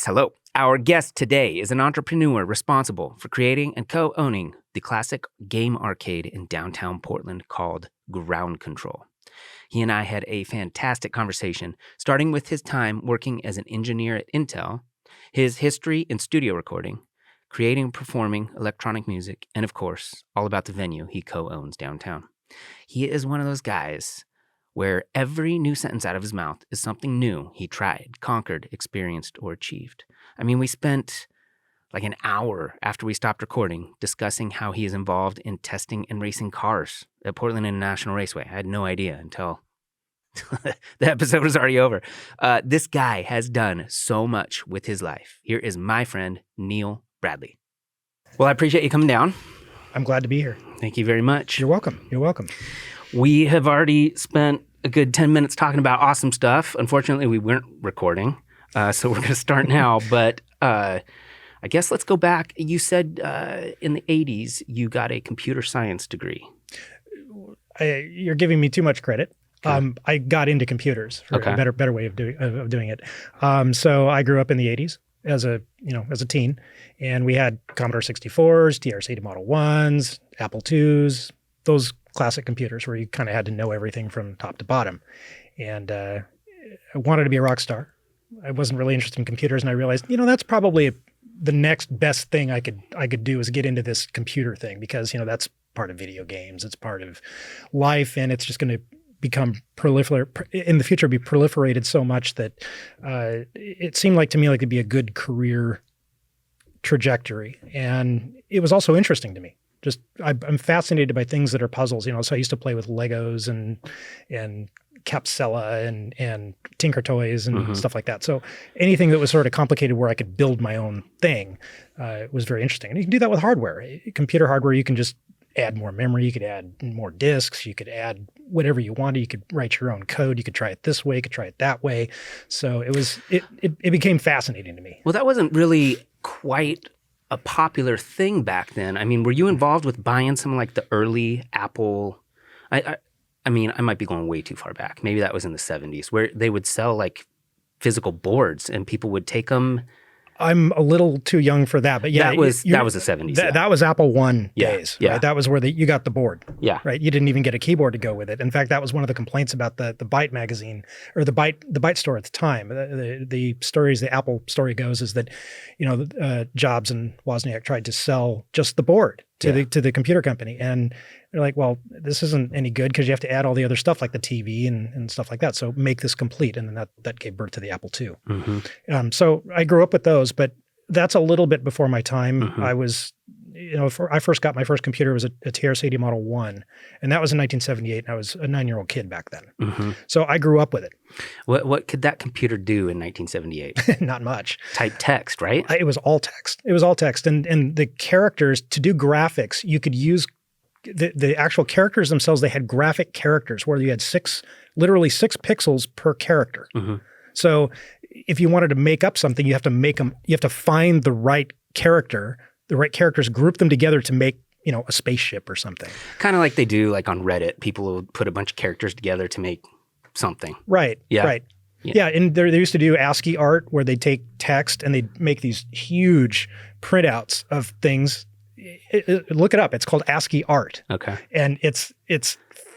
Yes, hello. Our guest today is an entrepreneur responsible for creating and co-owning the classic game arcade in downtown Portland called Ground Kontrol. He and I had a fantastic conversation, starting with his time working as an engineer at Intel, his history in studio recording, creating and performing electronic music, and of course, all about the venue he co-owns downtown. He is one of those guys where every new sentence out of his mouth is something new he tried, conquered, experienced, or achieved. I mean, we spent like an hour after we stopped recording discussing how he is involved in testing and racing cars at Portland International Raceway. I had no idea until the episode was already over. This guy has done so much with his life. Here is my friend, Neil Bradley. Well, I appreciate you coming down. I'm glad to be here. Thank you very much. You're welcome. You're welcome. We have already spent a good 10 minutes talking about awesome stuff. Unfortunately, we weren't recording, so we're going to start now. But I guess let's go back. You said in the 80s you got a computer science degree. You're giving me too much credit. Okay. I got into computers for a better way of doing it. So I grew up in the 80s as a teen, and we had Commodore 64s, TRS-80 Model 1s, Apple IIs, those classic computers where you kind of had to know everything from top to bottom. And I wanted to be a rock star. I wasn't really interested in computers, and I realized, that's probably the next best thing I could do is get into this computer thing, because that's part of video games, it's part of life, and it's just going to become in the future, be proliferated so much that it seemed like to me like it'd be a good career trajectory. And it was also interesting to me. Just I'm fascinated by things that are puzzles. So I used to play with Legos and Capsella and Tinker Toys and stuff like that. So anything that was sort of complicated where I could build my own thing was very interesting. And you can do that with hardware. Computer hardware, you can just add more memory. You could add more disks. You could add whatever you wanted. You could write your own code. You could try it this way. You could try it that way. So it became fascinating to me. Well, that wasn't really quite a popular thing back then. I mean, were you involved with buying some like the early Apple? I mean, I might be going way too far back. Maybe that was in the 70s, where they would sell like physical boards and people would take them. I'm a little too young for that, but yeah, that was the 70s. That was Apple I days. Yeah. Right? That was where you got the board. Yeah. Right. You didn't even get a keyboard to go with it. In fact, that was one of the complaints about the Byte magazine or the Byte store at the time. The stories, the Apple story goes is that, Jobs and Wozniak tried to sell just the board to the computer company, and they're like, well, this isn't any good because you have to add all the other stuff like the TV and stuff like that. So make this complete. And then that gave birth to the Apple II. Mm-hmm. So I grew up with those, but that's a little bit before my time. Mm-hmm. I was, I first got my first computer was a TRS-80 Model 1. And that was in 1978. And I was a 9-year-old kid back then. Mm-hmm. So I grew up with it. What could that computer do in 1978? Not much. Type text, right? It was all text. And the characters, to do graphics, you could use the actual characters themselves. They had graphic characters where you had literally 6 pixels per character. Mm-hmm. So if you wanted to make up something, you have to find the right characters, group them together to make, a spaceship or something. Kind of like they do like on Reddit. People will put a bunch of characters together to make something. Right. Yeah. Right. Yeah. And they used to do ASCII art where they take text and they make these huge printouts of things. Look it up. It's called ASCII art. Okay. And it's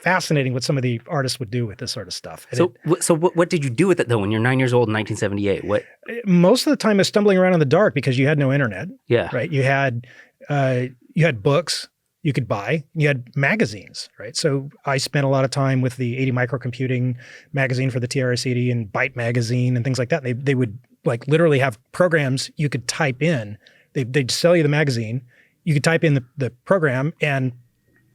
fascinating what some of the artists would do with this sort of stuff. And so what did you do with it though when you're 9 years old in 1978? What? Most of the time is stumbling around in the dark because you had no internet. Yeah. Right. You had books you could buy. You had magazines. Right. So I spent a lot of time with the 80 Microcomputing magazine for the TRS-80 and Byte magazine and things like that. They would like literally have programs you could type in. They'd sell you the magazine. You could type in the program and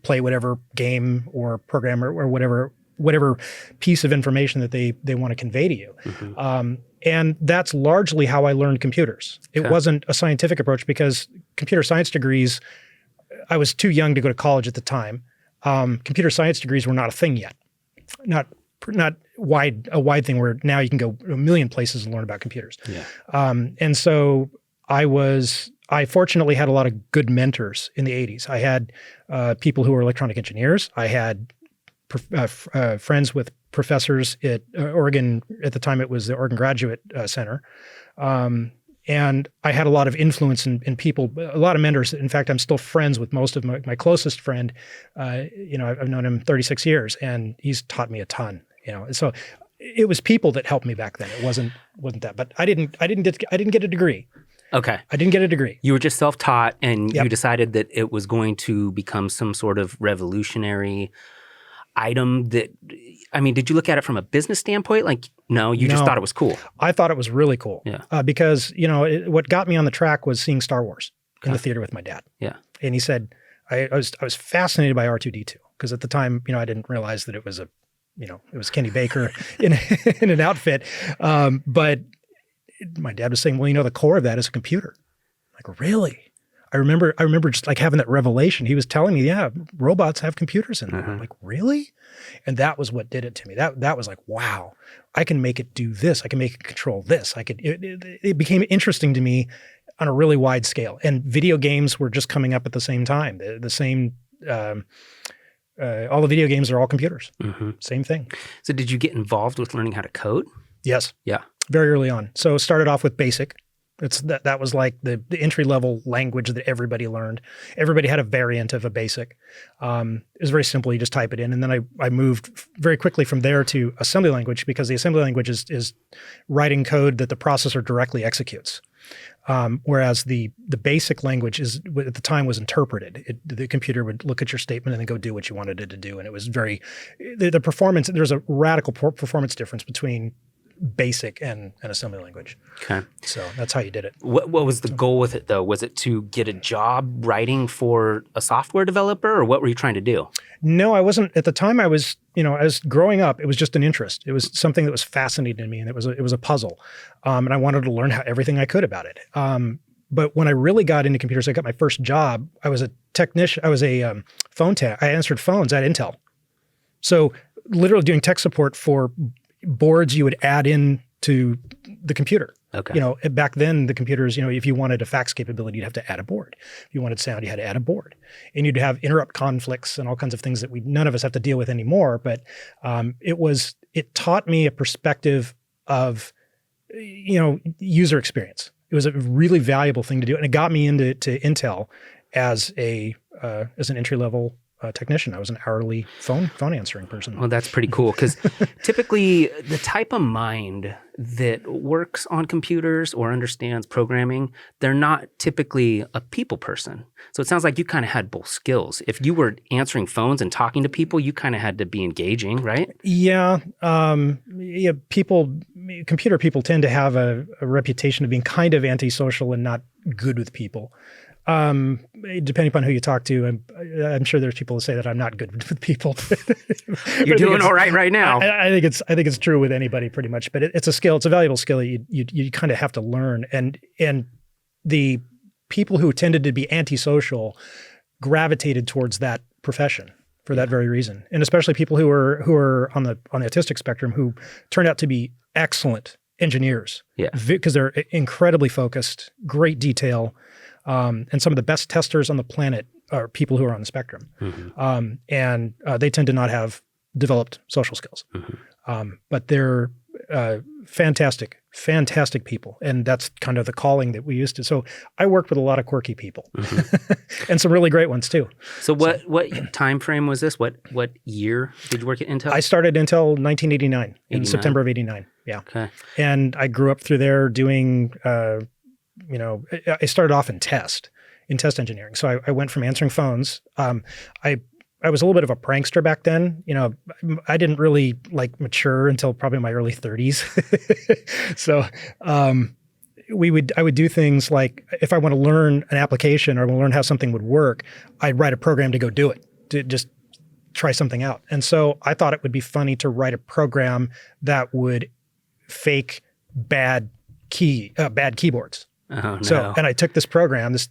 play whatever game or program or whatever piece of information that they want to convey to you. Mm-hmm. And that's largely how I learned computers. It wasn't a scientific approach because computer science degrees, I was too young to go to college at the time. Computer science degrees were not a thing yet. Not a wide thing where now you can go a million places and learn about computers. Yeah. And so I fortunately had a lot of good mentors in the 80s. I had people who were electronic engineers. I had friends with professors at Oregon. At the time, it was the Oregon Graduate Center. And I had a lot of influence in people, a lot of mentors. In fact, I'm still friends with most of my closest friend. I've known him 36 years, and he's taught me a ton. So it was people that helped me back then. It wasn't that. But I didn't get a degree. Okay. I didn't get a degree. You were just self-taught, and Yep. you decided that it was going to become some sort of revolutionary item did you look at it from a business standpoint? Like, no, you just thought it was cool. I thought it was really cool. Yeah. Because, what got me on the track was seeing Star Wars in the theater with my dad. Yeah. And he said, I was fascinated by R2-D2 because at the time, I didn't realize that it was it was Kenny Baker in an outfit. But my dad was saying, well, the core of that is a computer. I'm like, really? I remember just like having that revelation. He was telling me, yeah, robots have computers in them. I'm like, really? And that was what did it to me. That was like, wow, I can make it do this. I can make it control this. It became interesting to me on a really wide scale. And video games were just coming up at the same time. The same, all the video games are all computers. Same thing. So did you get involved with learning how to code? Yes. Yeah. Very early on. So started off with BASIC. That was like the entry level language that everybody learned. Everybody had a variant of a BASIC. It was very simple. You just type it in. And then I moved very quickly from there to assembly language because the assembly language is writing code that the processor directly executes. Whereas the BASIC language at the time was interpreted. The computer would look at your statement and then go do what you wanted it to do. And it was the performance, there's a radical performance difference between BASIC and assembly language. Okay. So that's how you did it. What was the goal with it, though? Was it to get a job writing for a software developer, or what were you trying to do? No, I wasn't. At the time, I was growing up, it was just an interest. It was something that was fascinating to me, and it was a puzzle. And I wanted to learn everything I could about it. But when I really got into computers, I got my first job. I was a technician. I was a phone tech. I answered phones at Intel. So literally doing tech support for boards you would add in to the computer. Okay. Back then the computers, if you wanted a fax capability, you'd have to add a board. If you wanted sound, you had to add a board. And you'd have interrupt conflicts and all kinds of things that none of us have to deal with anymore. But it taught me a perspective of, user experience. It was a really valuable thing to do. And it got me into Intel as an entry-level technician. I was an hourly phone answering person. Well, that's pretty cool because typically the type of mind that works on computers or understands programming, they're not typically a people person. So it sounds like you kind of had both skills. If you were answering phones and talking to people, you kind of had to be engaging, right? Yeah. Computer people tend to have a reputation of being kind of antisocial and not good with people. Depending upon who you talk to, I'm sure there's people who say that I'm not good with people. You're doing all right now. I think it's true with anybody pretty much, but it's a skill. It's a valuable skill you kind of have to learn. And the people who tended to be antisocial gravitated towards that profession for that very reason. And especially people who are on the autistic spectrum who turned out to be excellent engineers. Yeah. Because they're incredibly focused, great detail. And some of the best testers on the planet are people who are on the spectrum. And they tend to not have developed social skills. But they're fantastic people. And that's kind of the calling that we used to. So I worked with a lot of quirky people and some really great ones too. So what time frame was this? What year did you work at Intel? I started Intel 1989, in September of 89. Yeah. Okay. And I grew up through there doing I started off in test engineering. So I went from answering phones. I was a little bit of a prankster back then. I didn't really mature until probably my early 30s. So I would do things like if I want to learn an application or I want to learn how something would work, I'd write a program to go do it, to just try something out. And so I thought it would be funny to write a program that would fake bad keyboards. Oh, no. So, and I took this program, it's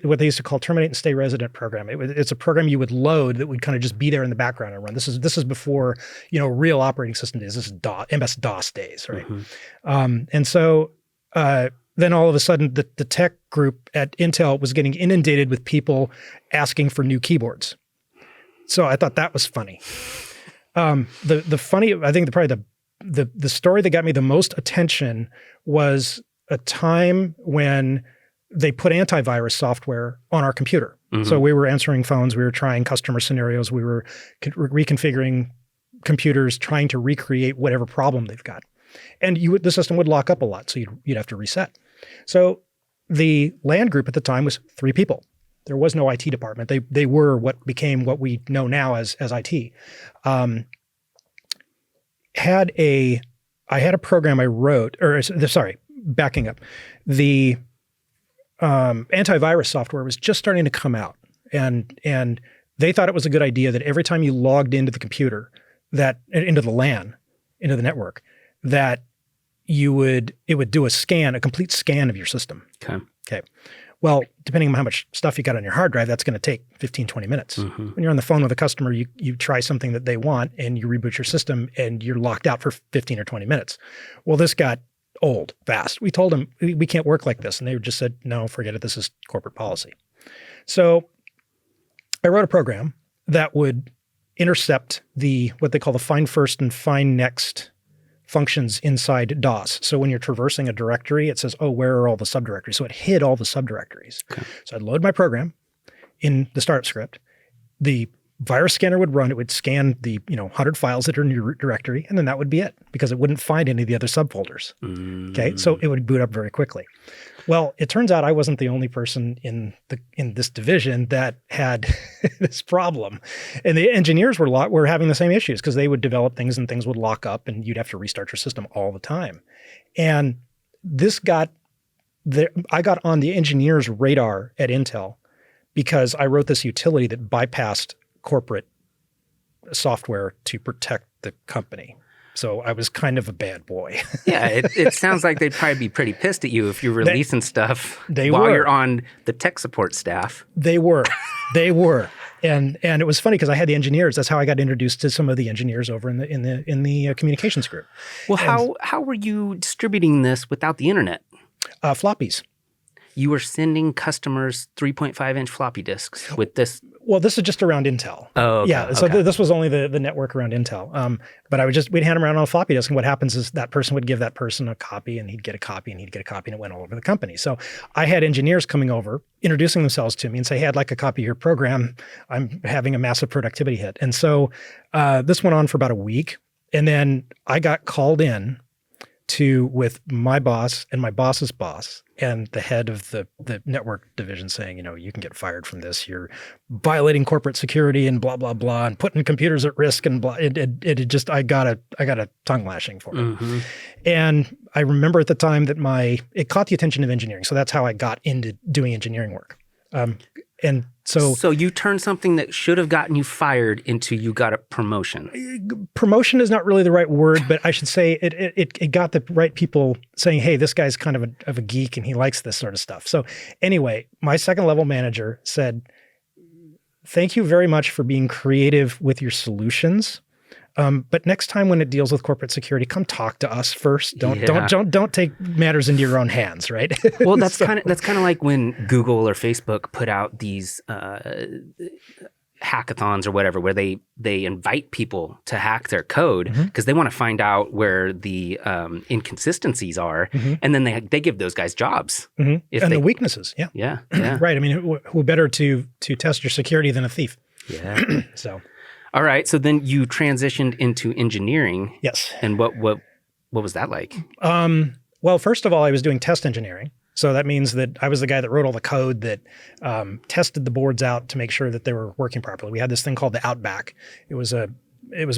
what they used to call terminate and stay resident program. It's a program you would load that would kind of just be there in the background and run. This is before, real operating system days. This is MS-DOS days, right? And so then all of a sudden the tech group at Intel was getting inundated with people asking for new keyboards. So I thought that was funny. The story that got me the most attention was a time when they put antivirus software on our computer. So we were answering phones, we were trying customer scenarios, we were reconfiguring computers, trying to recreate whatever problem they've got. And the system would lock up a lot, so you'd have to reset. So the LAN group at the time was 3 people. There was no IT department. They were what became what we know now as IT. I had a program I wrote, backing up. The antivirus software was just starting to come out, and they thought it was a good idea that every time you logged into the computer, into the LAN, into the network, that it would do a complete scan of your system. Okay. Well, depending on how much stuff you got on your hard drive, that's going to take 15, 20 minutes. When you're on the phone with a customer, you try something that they want and you reboot your system and you're locked out for 15 or 20 minutes. Well, this got old fast. We told them we can't work like this. And they just said, no, forget it. This is corporate policy. So I wrote a program that would intercept what they call the find first and find next functions inside DOS. So when you're traversing a directory, it says, oh, where are all the subdirectories? So it hid all the subdirectories. Okay. So I'd load my program in the startup script. The virus scanner would run. It would scan the 100 files that are in your directory, and then that would be it because it wouldn't find any of the other subfolders. Okay, so it would boot up very quickly. Well, it turns out I wasn't the only person in this division that had this problem, and the engineers were having the same issues because they would develop things and things would lock up, and you'd have to restart your system all the time. And I got on the engineers' radar at Intel because I wrote this utility that bypassed corporate software to protect the company. So I was kind of a bad boy. Yeah, it sounds like they'd probably be pretty pissed at you if you're releasing stuff while you're on the tech support staff. They were. And it was funny because I had the engineers. That's how I got introduced to some of the engineers over in the communications group. Well, how were you distributing this without the internet? Floppies. You were sending customers 3.5-inch floppy disks with this? Well, this is just around Intel. Oh, okay. Yeah. So this was only the network around Intel. But we'd hand them around on a floppy disk. And what happens is that person would give that person a copy and he'd get a copy and he'd get a copy and it went all over the company. So I had engineers coming over, introducing themselves to me and say, hey, I'd like a copy of your program. I'm having a massive productivity hit. And so this went on for about a week. And then I got called in with my boss and my boss's boss and the head of the network division saying, you can get fired from this. You're violating corporate security and blah, blah, blah, and putting computers at risk and blah. I got a tongue lashing for it. And I remember at the time that it caught the attention of engineering. So that's how I got into doing engineering work. And so you turned something that should have gotten you fired into you got a promotion. Promotion is not really the right word, but I should say it got the right people saying, hey, this guy's kind of a geek and he likes this sort of stuff. So anyway, my second level manager said, thank you very much for being creative with your solutions. But next time when it deals with corporate security, come talk to us first. Don't take matters into your own hands, right? Well, that's kind of like when Google or Facebook put out these hackathons or whatever, where they invite people to hack their code because they want to find out where the inconsistencies are, and then they give those guys jobs the weaknesses. Yeah. Right. I mean, who better to test your security than a thief? Yeah. So. All right. So then you transitioned into engineering. Yes. And what was that like? Well, first of all, I was doing test engineering. So that means that I was the guy that wrote all the code that tested the boards out to make sure that they were working properly. We had this thing called the Outback. It was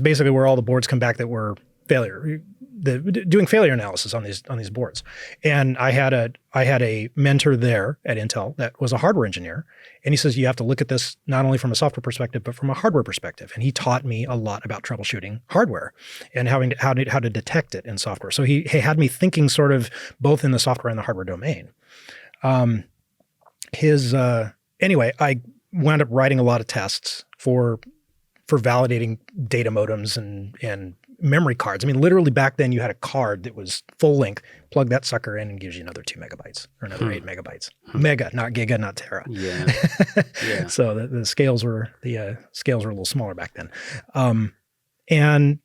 basically where all the boards come back that were failure, doing failure analysis on these boards. And I had a mentor there at Intel that was a hardware engineer. And he says, you have to look at this not only from a software perspective, but from a hardware perspective. And he taught me a lot about troubleshooting hardware and how to detect it in software. So he had me thinking sort of both in the software and the hardware domain. Anyway, I wound up writing a lot of tests for validating data modems and memory cards. I mean, literally back then you had a card that was full length, plug that sucker in and gives you another 2 megabytes or another 8 megabytes. Mega, not giga, not tera. Yeah. So the scales were a little smaller back then. And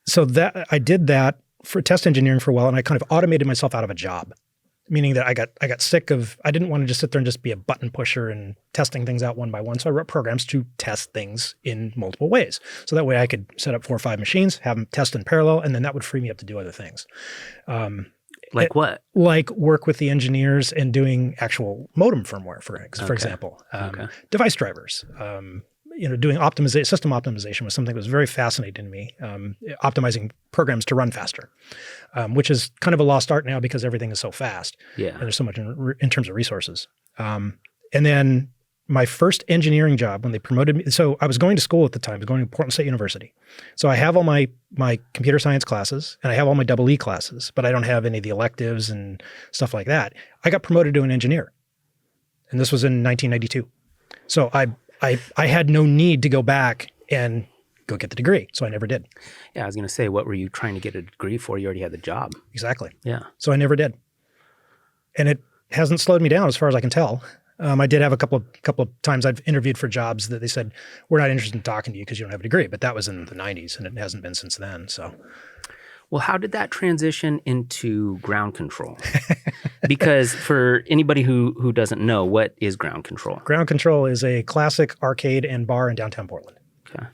so that I did that for test engineering for a while, and I kind of automated myself out of a job, meaning that I got sick of, I didn't want to just sit there and just be a button pusher and testing things out one by one. So I wrote programs to test things in multiple ways. So that way I could set up 4 or 5 machines, have them test in parallel, and then that would free me up to do other things. Like what? Like work with the engineers and doing actual modem firmware, for example. Device drivers. Doing system optimization was something that was very fascinating to me. Optimizing programs to run faster, which is kind of a lost art now because everything is so fast. Yeah. And there's so much in terms of resources. And then my first engineering job when they promoted me, so I was going to school at the time, I was going to Portland State University. So I have all my computer science classes and I have all my EE classes, but I don't have any of the electives and stuff like that. I got promoted to an engineer. And this was in 1992. So I had no need to go back and go get the degree. So I never did. Yeah, I was going to say, what were you trying to get a degree for? You already had the job. Exactly. Yeah. So I never did. And it hasn't slowed me down as far as I can tell. I did have a couple of times I've interviewed for jobs that they said, we're not interested in talking to you because you don't have a degree. But that was in the 90s and it hasn't been since then. So. Well, how did that transition into Ground Kontrol? Because for anybody who doesn't know, what is Ground Kontrol? Ground Kontrol is a classic arcade and bar in downtown Portland. Okay.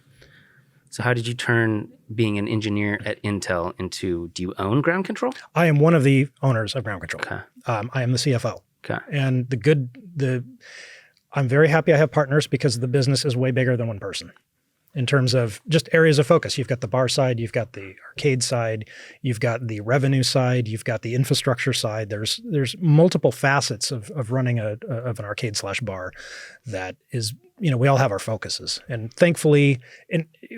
So how did you turn being an engineer at Intel into, do you own Ground Kontrol? I am one of the owners of Ground Kontrol. Okay. I am the CFO. Okay. And I'm very happy I have partners because the business is way bigger than one person. In terms of just areas of focus, you've got the bar side, you've got the arcade side, you've got the revenue side, you've got the infrastructure side. There's multiple facets of running of an arcade/bar that is, we all have our focuses, and thankfully,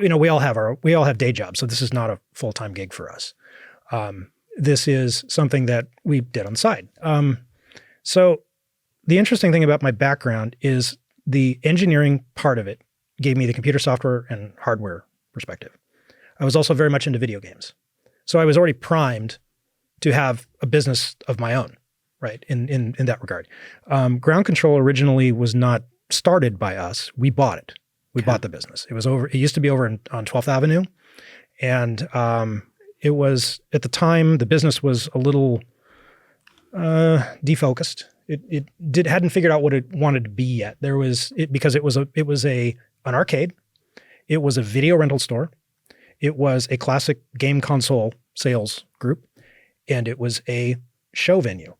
we all have day jobs, so this is not a full-time gig for us. This is something that we did on the side. So the interesting thing about my background is the engineering part of it gave me the computer software and hardware perspective. I was also very much into video games. So I was already primed to have a business of my own, right, in that regard. Ground Kontrol originally was not started by us. We bought it. We bought the business. It used to be over on 12th Avenue. And it was, at the time, the business was a little defocused. It hadn't figured out what it wanted to be yet. Because it was an arcade, it was a video rental store, it was a classic game console sales group, and it was a show venue,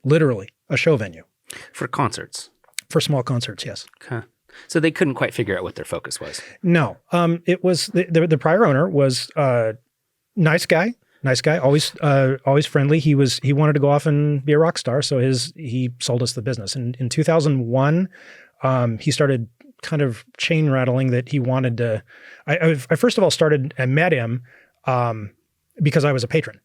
literally a show venue. For concerts? For small concerts, yes. Okay. So they couldn't quite figure out what their focus was? No. It was, the prior owner was a nice guy, always friendly. He wanted to go off and be a rock star, so he sold us the business. And in 2001, he started kind of chain rattling that he wanted to. I first of all I met him because I was a patron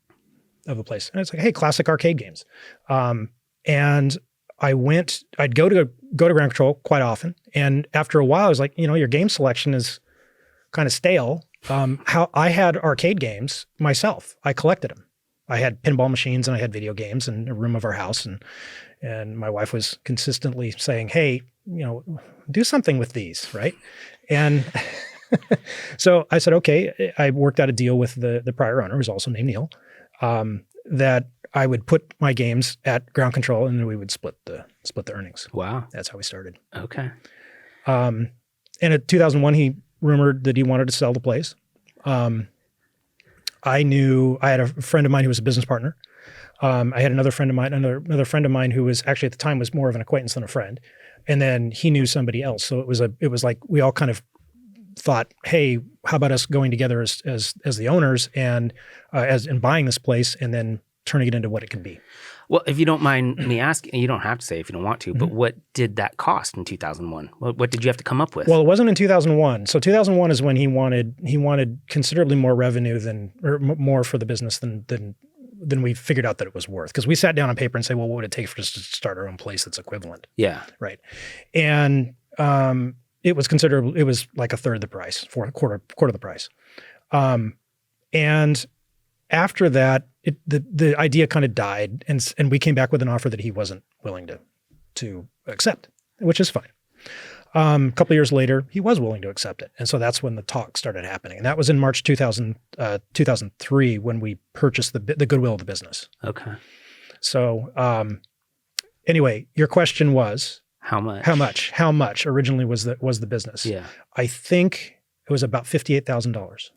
of the place, and it's like, hey, classic arcade games, and I'd go to Ground Kontrol quite often, and after a while, I was like, your game selection is kind of stale. How I had arcade games myself, I collected them. I had pinball machines and I had video games in a room of our house, and my wife was consistently saying, hey, do something with these, right? And so I said, okay. I worked out a deal with the prior owner, who's also named Neil, that I would put my games at Ground Kontrol and then we would split the earnings. Wow. That's how we started. Okay. And in 2001, he rumored that he wanted to sell the place. I had a friend of mine who was a business partner. I had another friend of mine who was actually at the time was more of an acquaintance than a friend. And then he knew somebody else. So it was like we all kind of thought, hey, how about us going together as the owners and buying this place and then turning it into what it can be. Well, if you don't mind me asking, you don't have to say if you don't want to, but what did that cost in 2001? What did you have to come up with? Well, it wasn't in 2001. So 2001 is when he wanted considerably more revenue more for the business than we figured out that it was worth. Because we sat down on paper and say, well, what would it take for us to start our own place that's equivalent? Yeah. Right. And it was like a third the price, quarter the price. And after that, the idea kind of died, and we came back with an offer that he wasn't willing to accept, which is fine. A couple of years later, he was willing to accept it. And so that's when the talk started happening. And that was in March 2003 when we purchased the goodwill of the business. Okay. So anyway, your question was? How much? How much originally was the business? Yeah. I think it was about $58,000.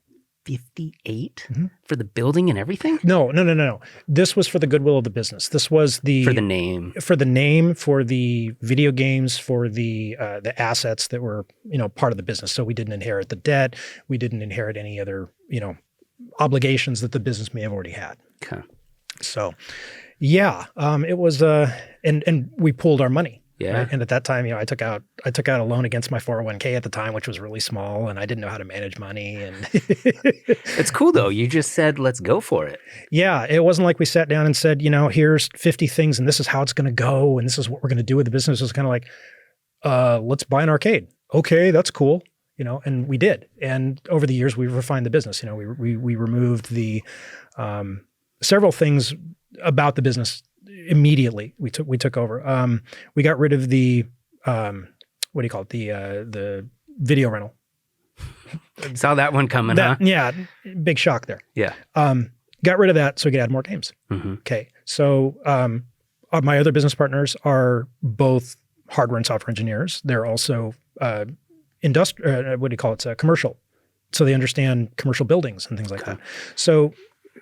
58 for the building and everything? No. This was for the goodwill of the business. This was for the name, for the video games, for the assets that were, part of the business. So we didn't inherit the debt. We didn't inherit any other, obligations that the business may have already had. Okay. So, yeah, it was, and we pooled our money. Yeah. Right? And at that time, I took out a loan against my 401k at the time, which was really small, and I didn't know how to manage money. And it's cool though. You just said, let's go for it. Yeah. It wasn't like we sat down and said, here's 50 things and this is how it's going to go. And this is what we're going to do with the business. It was kind of like, let's buy an arcade. Okay. That's cool. And we did. And over the years, we refined the business. We removed the, several things about the business. Immediately, we took over. We got rid of the what do you call it? The video rental. Saw that one coming, huh? Yeah, big shock there. Yeah. Got rid of that so we could add more games. Mm-hmm. Okay. So my other business partners are both hardware and software engineers. They're also commercial. So they understand commercial buildings and things like that. So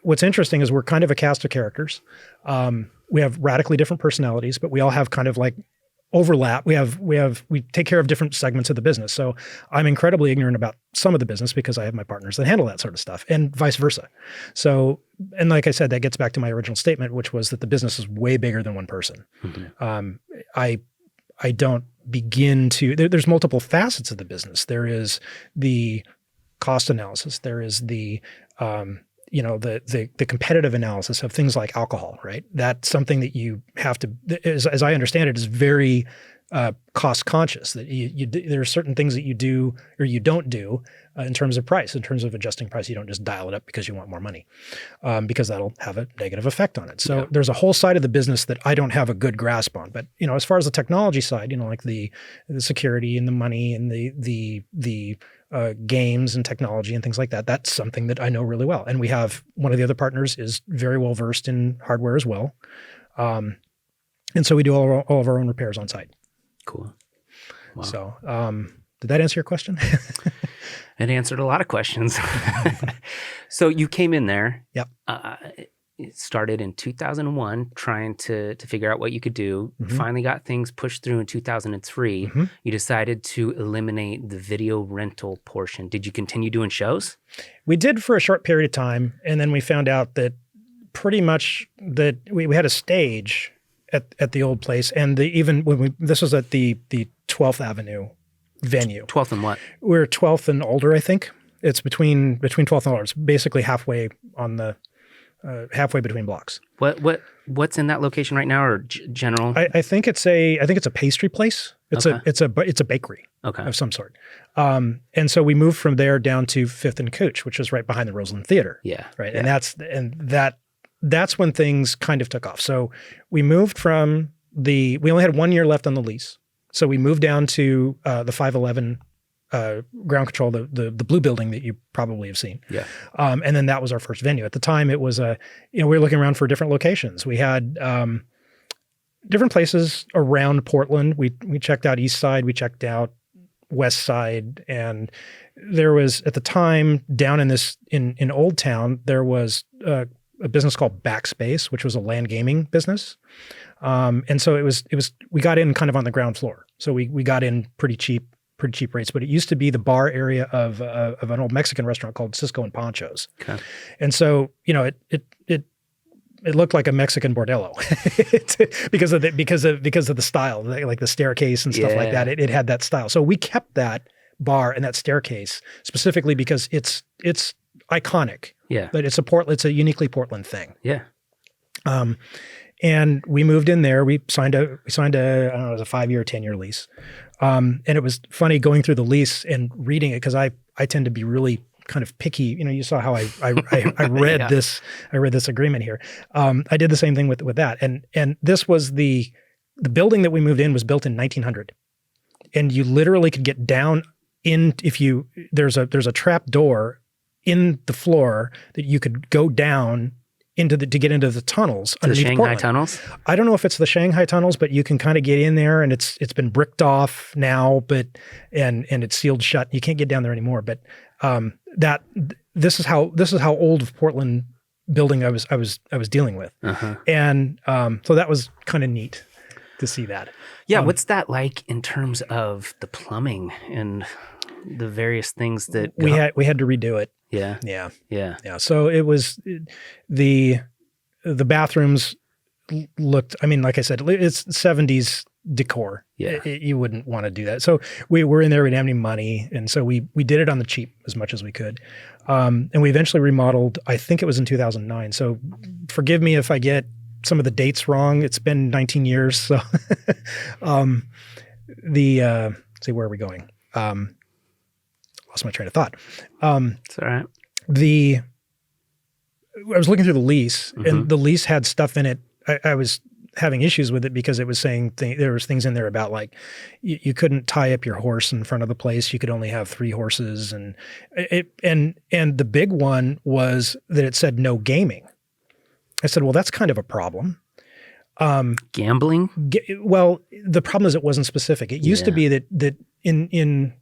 what's interesting is we're kind of a cast of characters. We have radically different personalities, but we all have kind of like overlap. We take care of different segments of the business. So I'm incredibly ignorant about some of the business because I have my partners that handle that sort of stuff, and vice versa. So, and like I said, that gets back to my original statement, which was that the business is way bigger than one person. Mm-hmm. I don't begin to, there's multiple facets of the business. There is the cost analysis. There is the the competitive analysis of things like alcohol, right? That's something that you have to, as I understand it, is very cost conscious. That there are certain things that you do or you don't do in terms of price, in terms of adjusting price. You don't just dial it up because you want more money, because that'll have a negative effect on it. So there's a whole side of the business that I don't have a good grasp on. But as far as the technology side, like the security and the money and the games and technology and things like that, that's something that I know really well. And we have one of the other partners is very well versed in hardware as well. And so we do all of our own repairs on site. Cool. Wow. So did that answer your question? It answered a lot of questions. So you came in there. Yep. It started in 2001 trying to figure out what you could do. Mm-hmm. Finally got things pushed through in 2003. Mm-hmm. You decided to eliminate the video rental portion. Did you continue doing shows? We did for a short period of time. And then we found out that pretty much that we had a stage at the old place. And even when this was at the 12th Avenue venue. 12th and what? We're 12th and older, I think. It's between 12th and older. It's basically halfway on the halfway between blocks. What's in that location right now, or general? I think it's a pastry place. It's a bakery of some sort. And so we moved from there down to 5th and Cooch, which is right behind the Roseland Theater. Yeah. Right. Yeah. And that's when things kind of took off. So we moved from we only had 1 year left on the lease. So we moved down to the 511 Ground Kontrol, the blue building that you probably have seen. Yeah. And then that was our first venue. At the time, it was we were looking around for different locations. We had different places around Portland. We checked out East Side, we checked out West Side, and there was at the time down in Old Town there was a business called Backspace, which was a LAN gaming business. And so it was we got in kind of on the ground floor. So we got in pretty cheap rates, but it used to be the bar area of an old Mexican restaurant called Cisco and Ponchos. Okay. And so, it looked like a Mexican bordello because of the style, like the staircase and stuff like that. It had that style. So we kept that bar and that staircase specifically because it's iconic. Yeah. But it's a uniquely Portland thing. Yeah. And we moved in there. We signed a I don't know, it was a 5-year, 10-year lease. And it was funny going through the lease and reading it because I tend to be really kind of picky. You saw how I read I read this agreement here. I did the same thing with that. And this was the building that we moved in was built in 1900. and you literally could get down in there's a trap door in the floor that you could go down to get into the tunnels. The underneath Shanghai Portland. tunnels? I don't know if it's the Shanghai tunnels, but you can kind of get in there, and it's been bricked off now, but and it's sealed shut. You can't get down there anymore. But this is how old of Portland building I was dealing with, and so that was kind of neat to see that. Yeah, what's that like in terms of the plumbing and the various things that we had to redo it? Yeah. So it was the bathrooms looked. I mean, like I said, it's 70s decor. Yeah, you wouldn't want to do that. So we were in there. We didn't have any money, and so we did it on the cheap as much as we could. And we eventually remodeled. I think it was in 2009. So forgive me if I get some of the dates wrong. It's been 19 years. So see, where are we going? Lost my train of thought. it's all right. I was looking through the lease, and the lease had stuff in it. I was having issues with it because it was saying there was things in there about like you couldn't tie up your horse in front of the place. You could only have 3 horses, and the big one was that it said no gaming. I said, well, that's kind of a problem. Gambling? Well, the problem is it wasn't specific. It used to be that in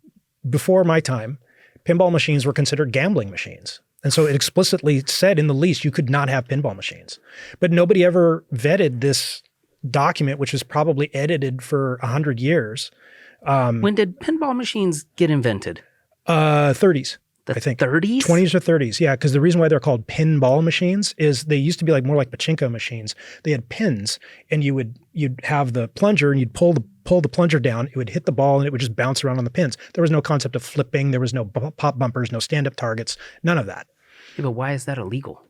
before my time, pinball machines were considered gambling machines. And so it explicitly said in the lease you could not have pinball machines. But nobody ever vetted this document, which was probably edited for 100 years. When did pinball machines get invented? 30s. The I think 30s? 20s or 30s, yeah, because the reason why they're called pinball machines is they used to be more like pachinko machines. They had pins, and you'd have the plunger, and you'd pull the plunger down. It would hit the ball, and it would just bounce around on the pins. There was no concept of flipping. There was no pop bumpers, no stand-up targets, none of that. Yeah, but why is that illegal?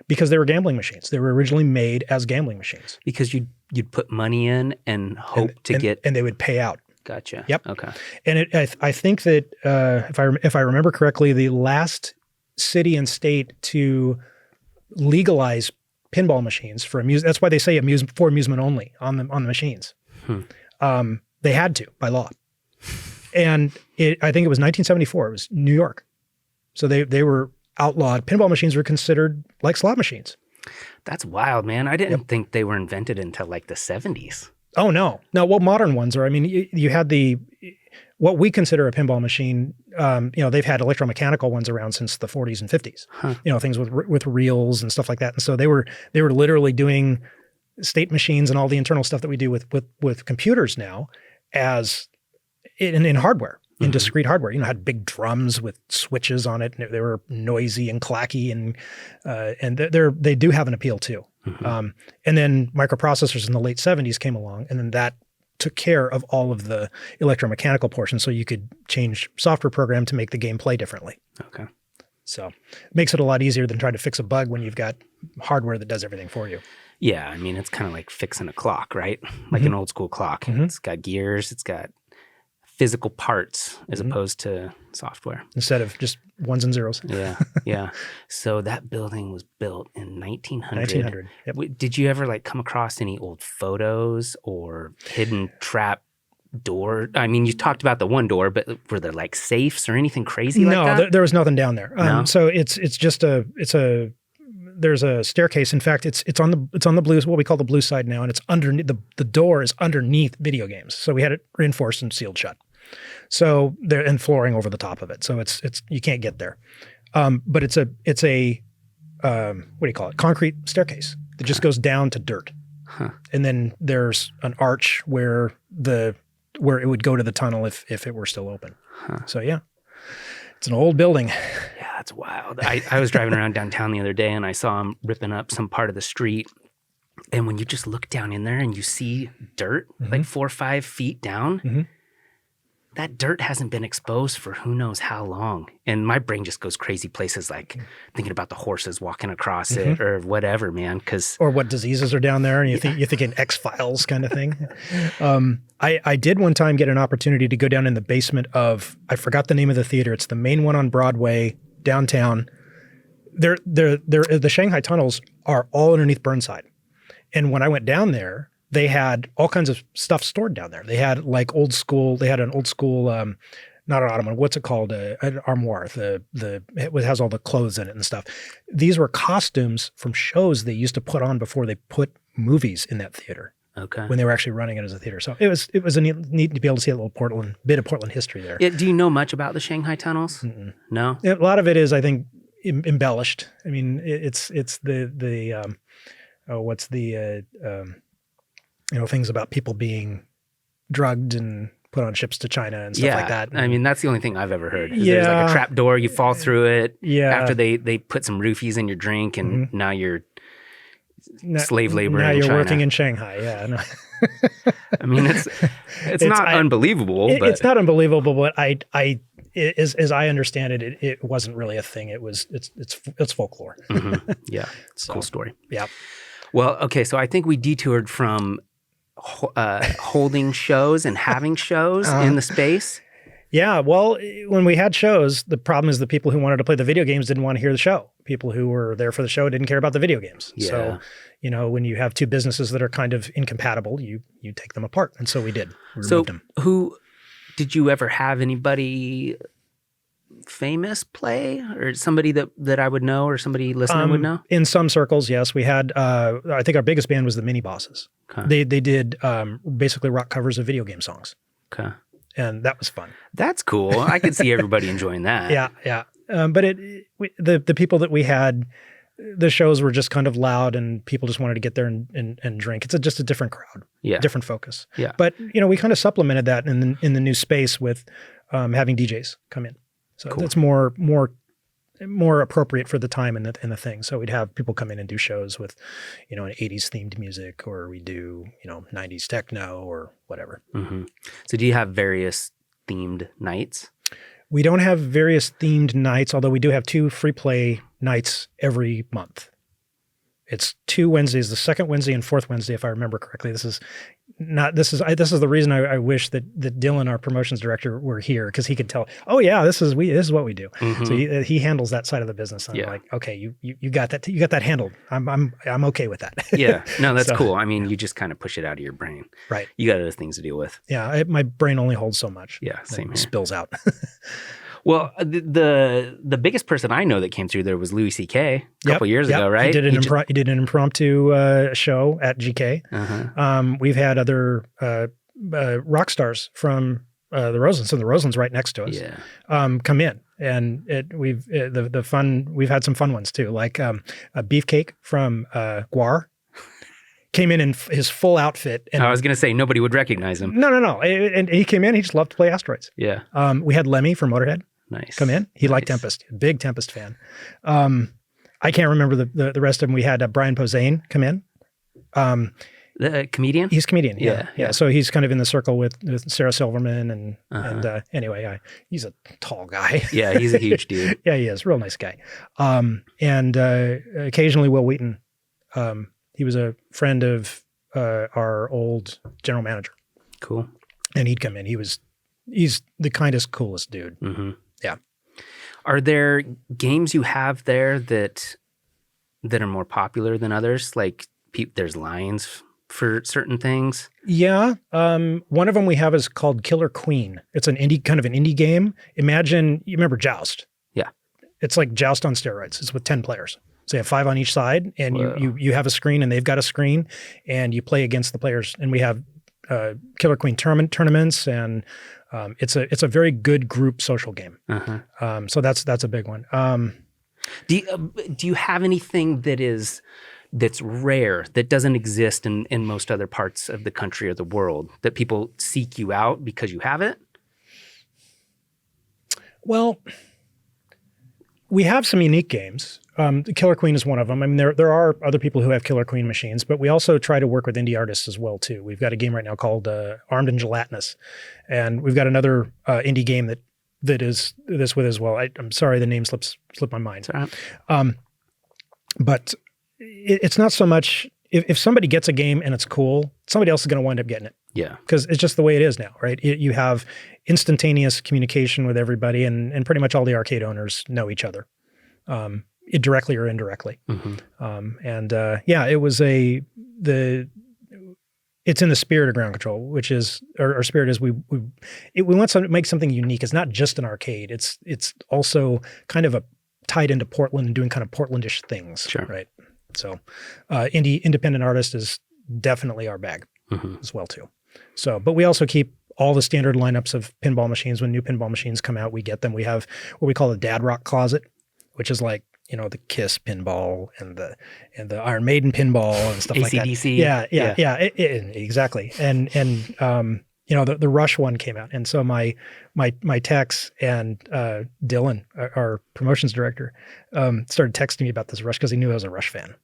Because they were gambling machines. They were originally made as gambling machines. Because you'd put money in and hope to get, and they would pay out. Gotcha. Yep. Okay. And I think that if I remember correctly, the last city and state to legalize pinball machines for amusement. That's why they say for amusement only on the machines. They had to by law, and I think it was 1974. It was New York, so they were outlawed. Pinball machines were considered like slot machines. That's wild, man. I didn't think they were invented until like the 70s. Oh, no. No, well, modern ones are, I mean, you had what we consider a pinball machine, they've had electromechanical ones around since the 40s and 50s, things with reels and stuff like that. And so they were literally doing state machines and all the internal stuff that we do with computers now as in hardware, in discrete hardware. Had big drums with switches on it, and they were noisy and clacky, and they do have an appeal too. And then microprocessors in the late 70s came along, and then that took care of all of the electromechanical portion, so you could change software program to make the game play differently. Okay. So it makes it a lot easier than trying to fix a bug when you've got hardware that does everything for you. Yeah, I mean, it's kind of like fixing a clock, right? Like an old school clock. It's got gears, it's got physical parts as opposed to software. Instead of just ones and zeros. Yeah. So that building was built in 1900. 1900, yep. Did you ever come across any old photos or hidden trap door? I mean, you talked about the one door, but were there safes or anything crazy like that? No, there was nothing down there. No? So there's a staircase. In fact, it's on the blue, what we call the blue side now, and it's underneath the door is underneath video games. So we had it reinforced and sealed shut. So there, and flooring over the top of it. So it's you can't get there. But it's a what do you call it? Concrete staircase that just goes down to dirt. And then there's an arch where it would go to the tunnel if it were still open. So yeah, it's an old building. Yeah, that's wild. I was driving around downtown the other day, and I saw them ripping up some part of the street. And when you just look down in there and you see dirt, 4 or 5 feet down, that dirt hasn't been exposed for who knows how long. And my brain just goes crazy places thinking about the horses walking across it or whatever, man. Or what diseases are down there, and you're thinking X-Files kind of thing. I did one time get an opportunity to go down in the basement of, I forgot the name of the theater. It's the main one on Broadway, downtown. The Shanghai tunnels are all underneath Burnside. And when I went down there, they had all kinds of stuff stored down there. They had like an old school, not an ottoman, what's it called? An armoire. It has all the clothes in it and stuff. These were costumes from shows they used to put on before they put movies in that theater. Okay. When they were actually running it as a theater. So it was a neat to be able to see a little bit of Portland history there. Yeah, do you know much about the Shanghai tunnels? Mm-mm. No? A lot of it is, I think, embellished. I mean, it's the things about people being drugged and put on ships to China and stuff like that. I mean, that's the only thing I've ever heard. There's like a trap door, you fall through it. Yeah. After they put some roofies in your drink, and now you're slave labor in China. Now you're working in Shanghai. Yeah. No. I mean, it's not unbelievable. It's not unbelievable, but as I understand it, it wasn't really a thing. It's folklore. Mm-hmm. Yeah. It's a cool story. Yeah. Well, okay. So I think we detoured from holding shows and having shows in the space. Yeah. Well, when we had shows, the problem is the people who wanted to play the video games didn't want to hear the show. People who were there for the show didn't care about the video games. Yeah. So, when you have two businesses that are kind of incompatible, you take them apart. And so we did. We removed them. Who did you ever have anybody famous play, or somebody that I would know, or somebody listening would know? In some circles, yes. We had, I think our biggest band was the Mini Bosses. Okay. They did basically rock covers of video game songs. Okay. And that was fun. That's cool. I could see everybody enjoying that. Yeah. But the people that we had, the shows were just kind of loud, and people just wanted to get there and drink. It's just a different crowd, different focus. Yeah. But we kind of supplemented that in the new space with having DJs come in. So It's more appropriate for the time and the thing. So we'd have people come in and do shows with, an 80s themed music, or we do 90s techno or whatever. Mm-hmm. So do you have various themed nights? We don't have various themed nights, although we do have 2 free play nights every month. It's 2 Wednesdays, the second Wednesday and fourth Wednesday, if I remember correctly. This is the reason I wish that Dylan, our promotions director, were here, because he could tell. Oh yeah, this is what we do. Mm-hmm. So he handles that side of the business. And I'm like, okay, you got that. You got that handled. I'm okay with that. Yeah, no, that's cool. I mean, you just kind of push it out of your brain. Right. You got other things to deal with. Yeah, my brain only holds so much. Yeah, same here. It spills out. Well, the biggest person I know that came through there was Louis C.K. a couple years ago, right? He did an impromptu show at GK. Uh-huh. We've had other rock stars from the Roselands, so the Roselands right next to us, come in, and we've had some fun ones too, like a Beefcake from Guar. Came in his full outfit. And I was going to say, nobody would recognize him. No. And he came in, he just loved to play Asteroids. Yeah. We had Lemmy from Motorhead. Nice. Come in. He liked Tempest. Big Tempest fan. I can't remember the rest of them. We had Brian Posehn come in. The comedian? He's a comedian. Yeah. So he's kind of in the circle with Sarah Silverman. And anyway, he's a tall guy. Yeah, he's a huge dude. Yeah, he is. Real nice guy. And occasionally Will Wheaton. He was a friend of our old general manager. Cool. And he'd come in. He's the kindest, coolest dude. Mm-hmm. Yeah. Are there games you have there that are more popular than others? Like there's lines for certain things? Yeah. One of them we have is called Killer Queen. It's an indie game. Imagine, you remember Joust? Yeah. It's like Joust on steroids. It's with 10 players. So you have 5 on each side, and you have a screen, and they've got a screen, and you play against the players. And we have Killer Queen tournaments, and it's a very good group social game. Uh-huh. So that's a big one. Do you have anything that's rare, that doesn't exist in most other parts of the country or the world, that people seek you out because you have it? Well, we have some unique games. The Killer Queen is one of them. I mean, there are other people who have Killer Queen machines, but we also try to work with indie artists as well too. We've got a game right now called Armed and Gelatinous, and we've got another indie game that is this with as well. I'm sorry, the name slipped my mind. But it's not so much if somebody gets a game and it's cool, somebody else is going to wind up getting it. Yeah, because it's just the way it is now, right? You have instantaneous communication with everybody, and pretty much all the arcade owners know each other. Directly or indirectly. Mm-hmm. It was it's in the spirit of Ground Kontrol, which is our spirit is we want to make something unique. It's not just an arcade. It's also kind of tied into Portland and doing kind of Portlandish things. Sure. Right. So independent artist is definitely our bag as well too. So, but we also keep all the standard lineups of pinball machines. When new pinball machines come out, we get them. We have what we call a dad rock closet, which is like, the Kiss pinball and the Iron Maiden pinball and stuff like that. AC/DC. Yeah, exactly. And the Rush one came out, and so my techs and Dylan, our promotions director, started texting me about this Rush because he knew I was a Rush fan.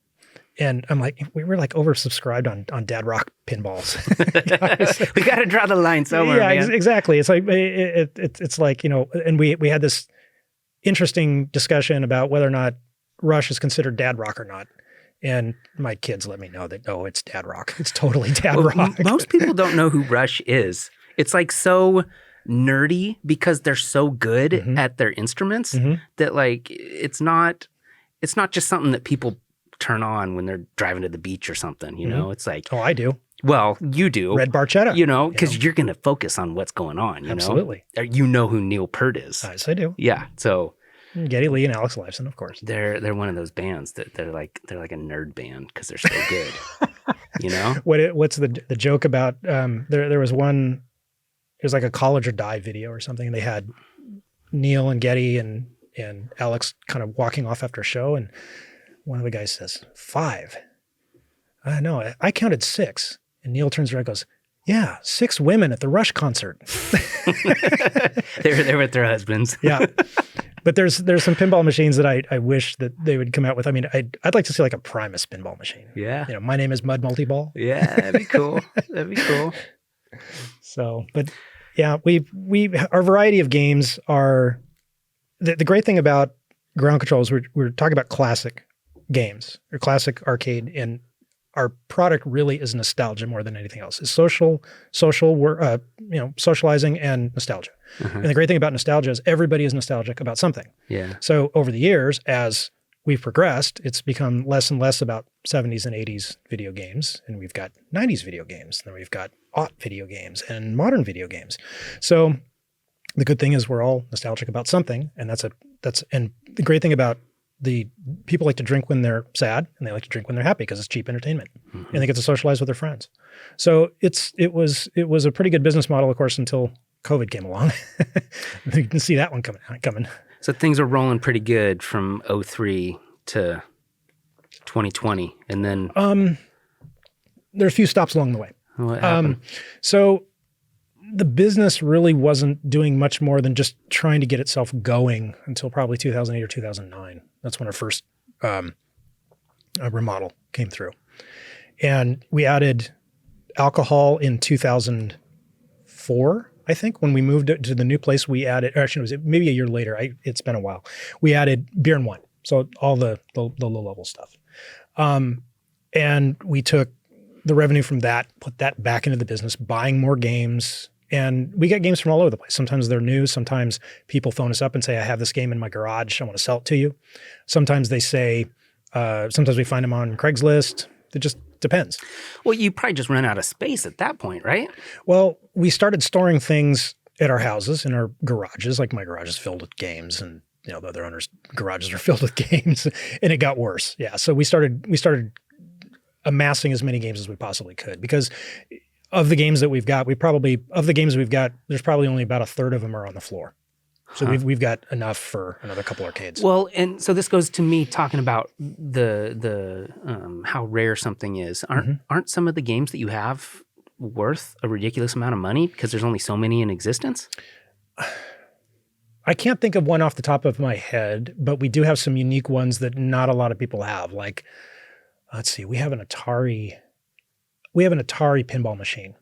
And I'm like, we were like oversubscribed on dad rock pinballs. We got to draw the line somewhere. Yeah, man. exactly. It's like it's like, and we had this interesting discussion about whether or not Rush is considered dad rock or not. And my kids let me know that, no, it's dad rock. It's totally dad rock. Most people don't know who Rush is. It's like so nerdy because they're so good at their instruments that like it's not just something that people turn on when they're driving to the beach or something, It's like, oh, I do. Well, you do. Red Barchetta. Because you're going to focus on what's going on, Absolutely. You know who Neil Peart is. Yes, I do. Yeah. So Geddy Lee and Alex Lifeson, of course. They're one of those bands that they're like a nerd band because they're so good. What's the joke about there was one, it was like a College or Die video or something, and they had Neil and Geddy and Alex kind of walking off after a show, and one of the guys says, 5. I know, I counted 6. And Neil turns around and goes, yeah, 6 women at the Rush concert. They were with their husbands. Yeah. But there's some pinball machines that I wish that they would come out with. I mean, I'd like to see like a Primus pinball machine. Yeah. My name is Mud Multiball. Yeah, that'd be cool. That'd be cool. So, but yeah, our variety of games are, the great thing about Ground Kontrol is we're talking about classic games or classic arcade, and our product really is nostalgia more than anything else. It's socializing and nostalgia. And the great thing about nostalgia is everybody is nostalgic about something. Yeah. So over the years, as we've progressed, it's become less and less about 70s and 80s video games, and we've got 90s video games, and then we've got aught video games and modern video games. So the good thing is we're all nostalgic about something, and and the great thing about the people like to drink when they're sad, and they like to drink when they're happy because it's cheap entertainment, and they get to socialize with their friends. So it was a pretty good business model, of course, until COVID came along. You can see that one coming. So things are rolling pretty good from 2003 to 2020, and then there's a few stops along the way. What happened? So the business really wasn't doing much more than just trying to get itself going until probably 2008 or 2009. That's when our first remodel came through. And we added alcohol in 2004, I think. When we moved to the new place, we added, or actually it was maybe a year later, it's been a while. We added beer and wine. So all the low-level stuff. And we took the revenue from that, put that back into the business, buying more games. And we get games from all over the place. Sometimes they're new. Sometimes people phone us up and say, I have this game in my garage. I want to sell it to you. Sometimes they say, sometimes we find them on Craigslist. It just depends. Well, you probably just run out of space at that point, right? Well, we started storing things at our houses, in our garages. Like my garage is filled with games, and the other owners' garages are filled with games, and it got worse. Yeah. So we started amassing as many games as we possibly could, because of the games that we've got, there's probably only about a third of them are on the floor. So we've got enough for another couple arcades. Well, and so this goes to me talking about the how rare something is. Aren't some of the games that you have worth a ridiculous amount of money because there's only so many in existence? I can't think of one off the top of my head, but we do have some unique ones that not a lot of people have. Like, let's see, we have an Atari pinball machine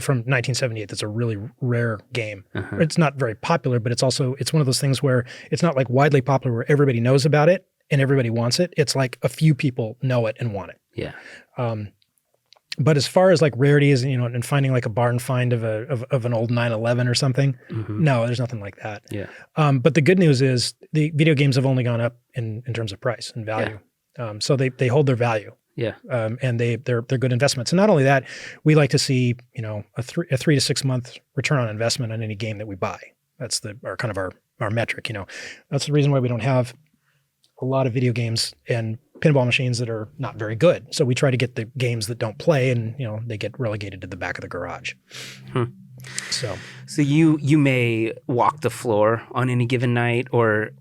from 1978. That's a really rare game. It's not very popular, but it's one of those things where it's not like widely popular where everybody knows about it and everybody wants it. It's like a few people know it and want it. Yeah. But as far as like rarities, and finding like a barn find of an old 911 or something, no, there's nothing like that. Yeah. But the good news is the video games have only gone up in terms of price and value. Yeah. So they hold their value. Yeah. And they're good investments. And not only that, we like to see, a 3 to 6 month return on investment on any game that we buy. That's our metric. That's the reason why we don't have a lot of video games and pinball machines that are not very good. So we try to get the games that don't play, and they get relegated to the back of the garage. So you may walk the floor on any given night, or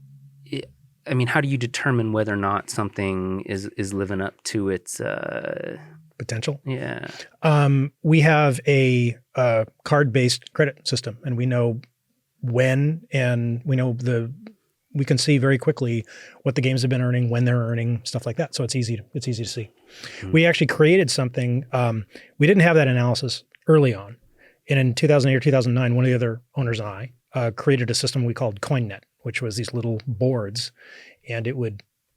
how do you determine whether or not something is living up to its potential? Yeah. We have a card-based credit system, and we know when, and we can see very quickly what the games have been earning, when they're earning, stuff like that. So it's easy to see. Mm-hmm. We actually created something. We didn't have that analysis early on. And in 2008 or 2009, one of the other owners and I created a system we called CoinNet, which was these little boards, and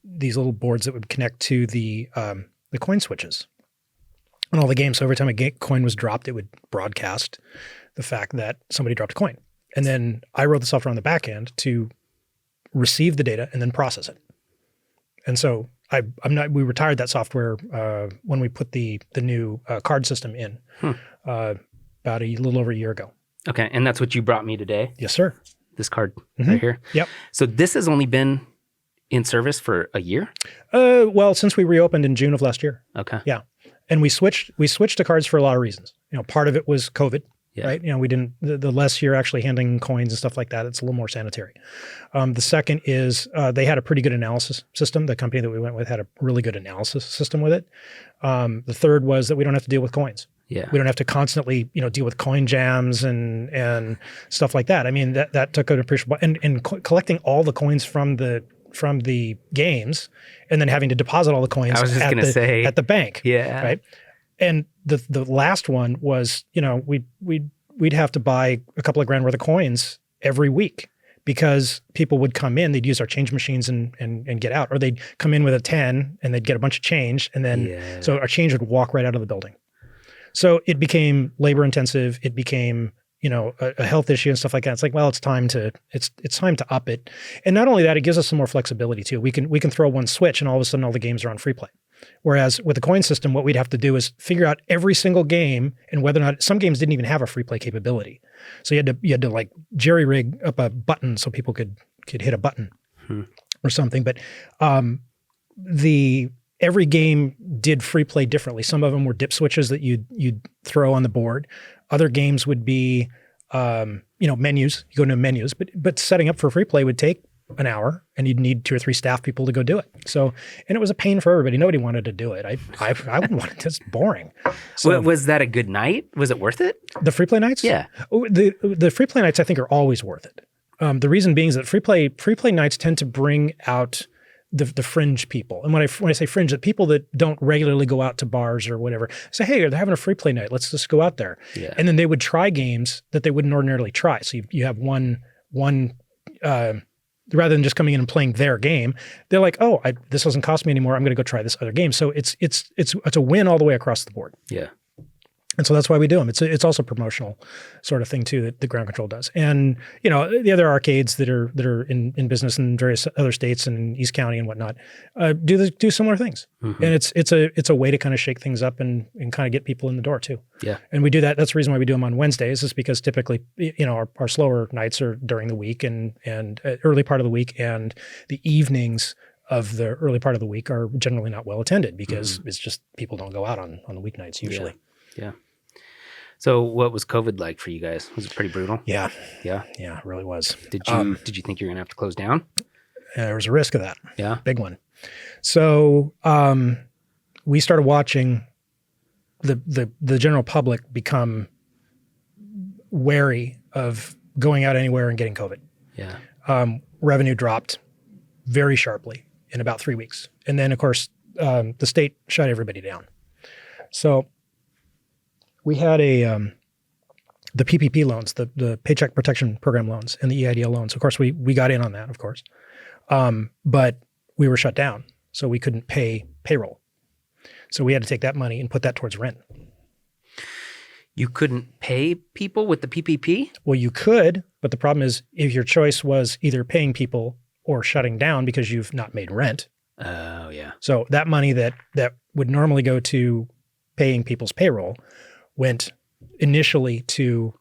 these little boards that would connect to the coin switches on all the games. So every time a coin was dropped, it would broadcast the fact that somebody dropped a coin. And then I wrote the software on the back end to receive the data and then process it. And so we retired that software when we put the new card system in about a little over a year ago. Okay. And that's what you brought me today? Yes, sir. This card right here? Yep. So this has only been in service for a year? Well, since we reopened in June of last year. Okay. Yeah. And we switched to cards for a lot of reasons. Part of it was COVID. Yeah. Right. We didn't, the less you're actually handling coins and stuff like that, it's a little more sanitary. The second is they had a pretty good analysis system. The company that we went with had a really good analysis system with it. The third was that we don't have to deal with coins. Yeah. We don't have to constantly, deal with coin jams and stuff like that. That took an appreciable, and collecting all the coins from the games and then having to deposit all the coins at the bank. Yeah. Right. And the last one was, we'd have to buy a couple of grand worth of coins every week because people would come in, they'd use our change machines and get out, or they'd come in with a 10 and they'd get a bunch of change. And then, so our change would walk right out of the building. So it became labor intensive. It became, a health issue and stuff like that. It's like, well, it's time to up it. And not only that, it gives us some more flexibility too. We can throw one switch and all of a sudden all the games are on free play. Whereas with the coin system, what we'd have to do is figure out every single game and whether or not some games didn't even have a free play capability. So you had to like jerry rig up a button so people could hit a button or something. But every game did free play differently. Some of them were dip switches that you'd throw on the board. Other games would be menus. You go into menus, but setting up for free play would take an hour, and you'd need 2 or 3 staff people to go do it. So, and it was a pain for everybody. Nobody wanted to do it. I wouldn't want it. It's boring. So, was that a good night? Was it worth it? The free play nights? Yeah. The free play nights I think are always worth it. The reason being is that free play nights tend to bring out the fringe people. And when I say fringe, the people that don't regularly go out to bars or whatever, say, hey, they're having a free play night. Let's just go out there. Yeah. And then they would try games that they wouldn't ordinarily try. So you have one rather than just coming in and playing their game, they're like, oh, this doesn't cost me anymore. I'm going to go try this other game. So it's a win all the way across the board. Yeah. And so that's why we do them. It's also a promotional sort of thing too that the Ground Kontrol does. And the other arcades that are in business in various other states and East County and whatnot do similar things. Mm-hmm. And it's a way to kind of shake things up and kind of get people in the door too. Yeah. And we do that. That's the reason why we do them on Wednesdays, is because typically our slower nights are during the week and early part of the week, and the evenings of the early part of the week are generally not well attended because it's just people don't go out on the weeknights usually. Yeah. So what was COVID like for you guys? Was it pretty brutal? Yeah. Yeah? Yeah, it really was. Did you think you were going to have to close down? There was a risk of that. Yeah. Big one. So we started watching the general public become wary of going out anywhere and getting COVID. Yeah. Revenue dropped very sharply in about 3 weeks. And then, of course, the state shut everybody down. So we had the PPP loans, the Paycheck Protection Program loans, and the EIDL loans. Of course, we got in on that, of course. But we were shut down, so we couldn't pay payroll. So we had to take that money and put that towards rent. You couldn't pay people with the PPP? Well, you could, but the problem is if your choice was either paying people or shutting down because you've not made rent, Oh, yeah. So that money that would normally go to paying people's payroll went initially to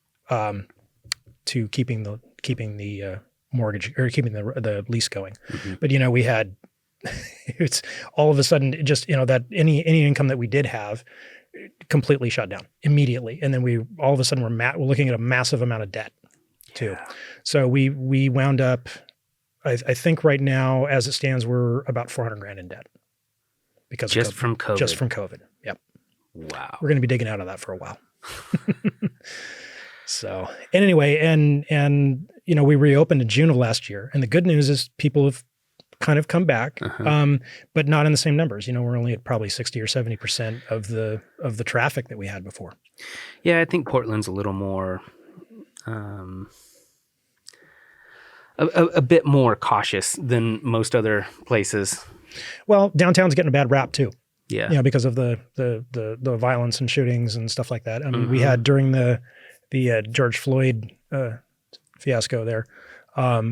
keeping the mortgage or keeping the lease going. Mm-hmm. But we had it's all of a sudden just that any income that we did have completely shut down immediately, and then we all of a sudden we're looking at a massive amount of debt too. Yeah. So we wound up. I think right now, as it stands, we're about $400,000 in debt because from COVID. Just from COVID. Yep. Wow. We're going to be digging out of that for a while. So, and anyway, and we reopened in June of last year, and the good news is people have kind of come back, but not in the same numbers. We're only at probably 60 or 70% of the traffic that we had before. Yeah, I think Portland's a little more. A bit more cautious than most other places. Well, downtown's getting a bad rap too. Yeah, because of the violence and shootings and stuff like that. I mean, we had during the George Floyd fiasco there,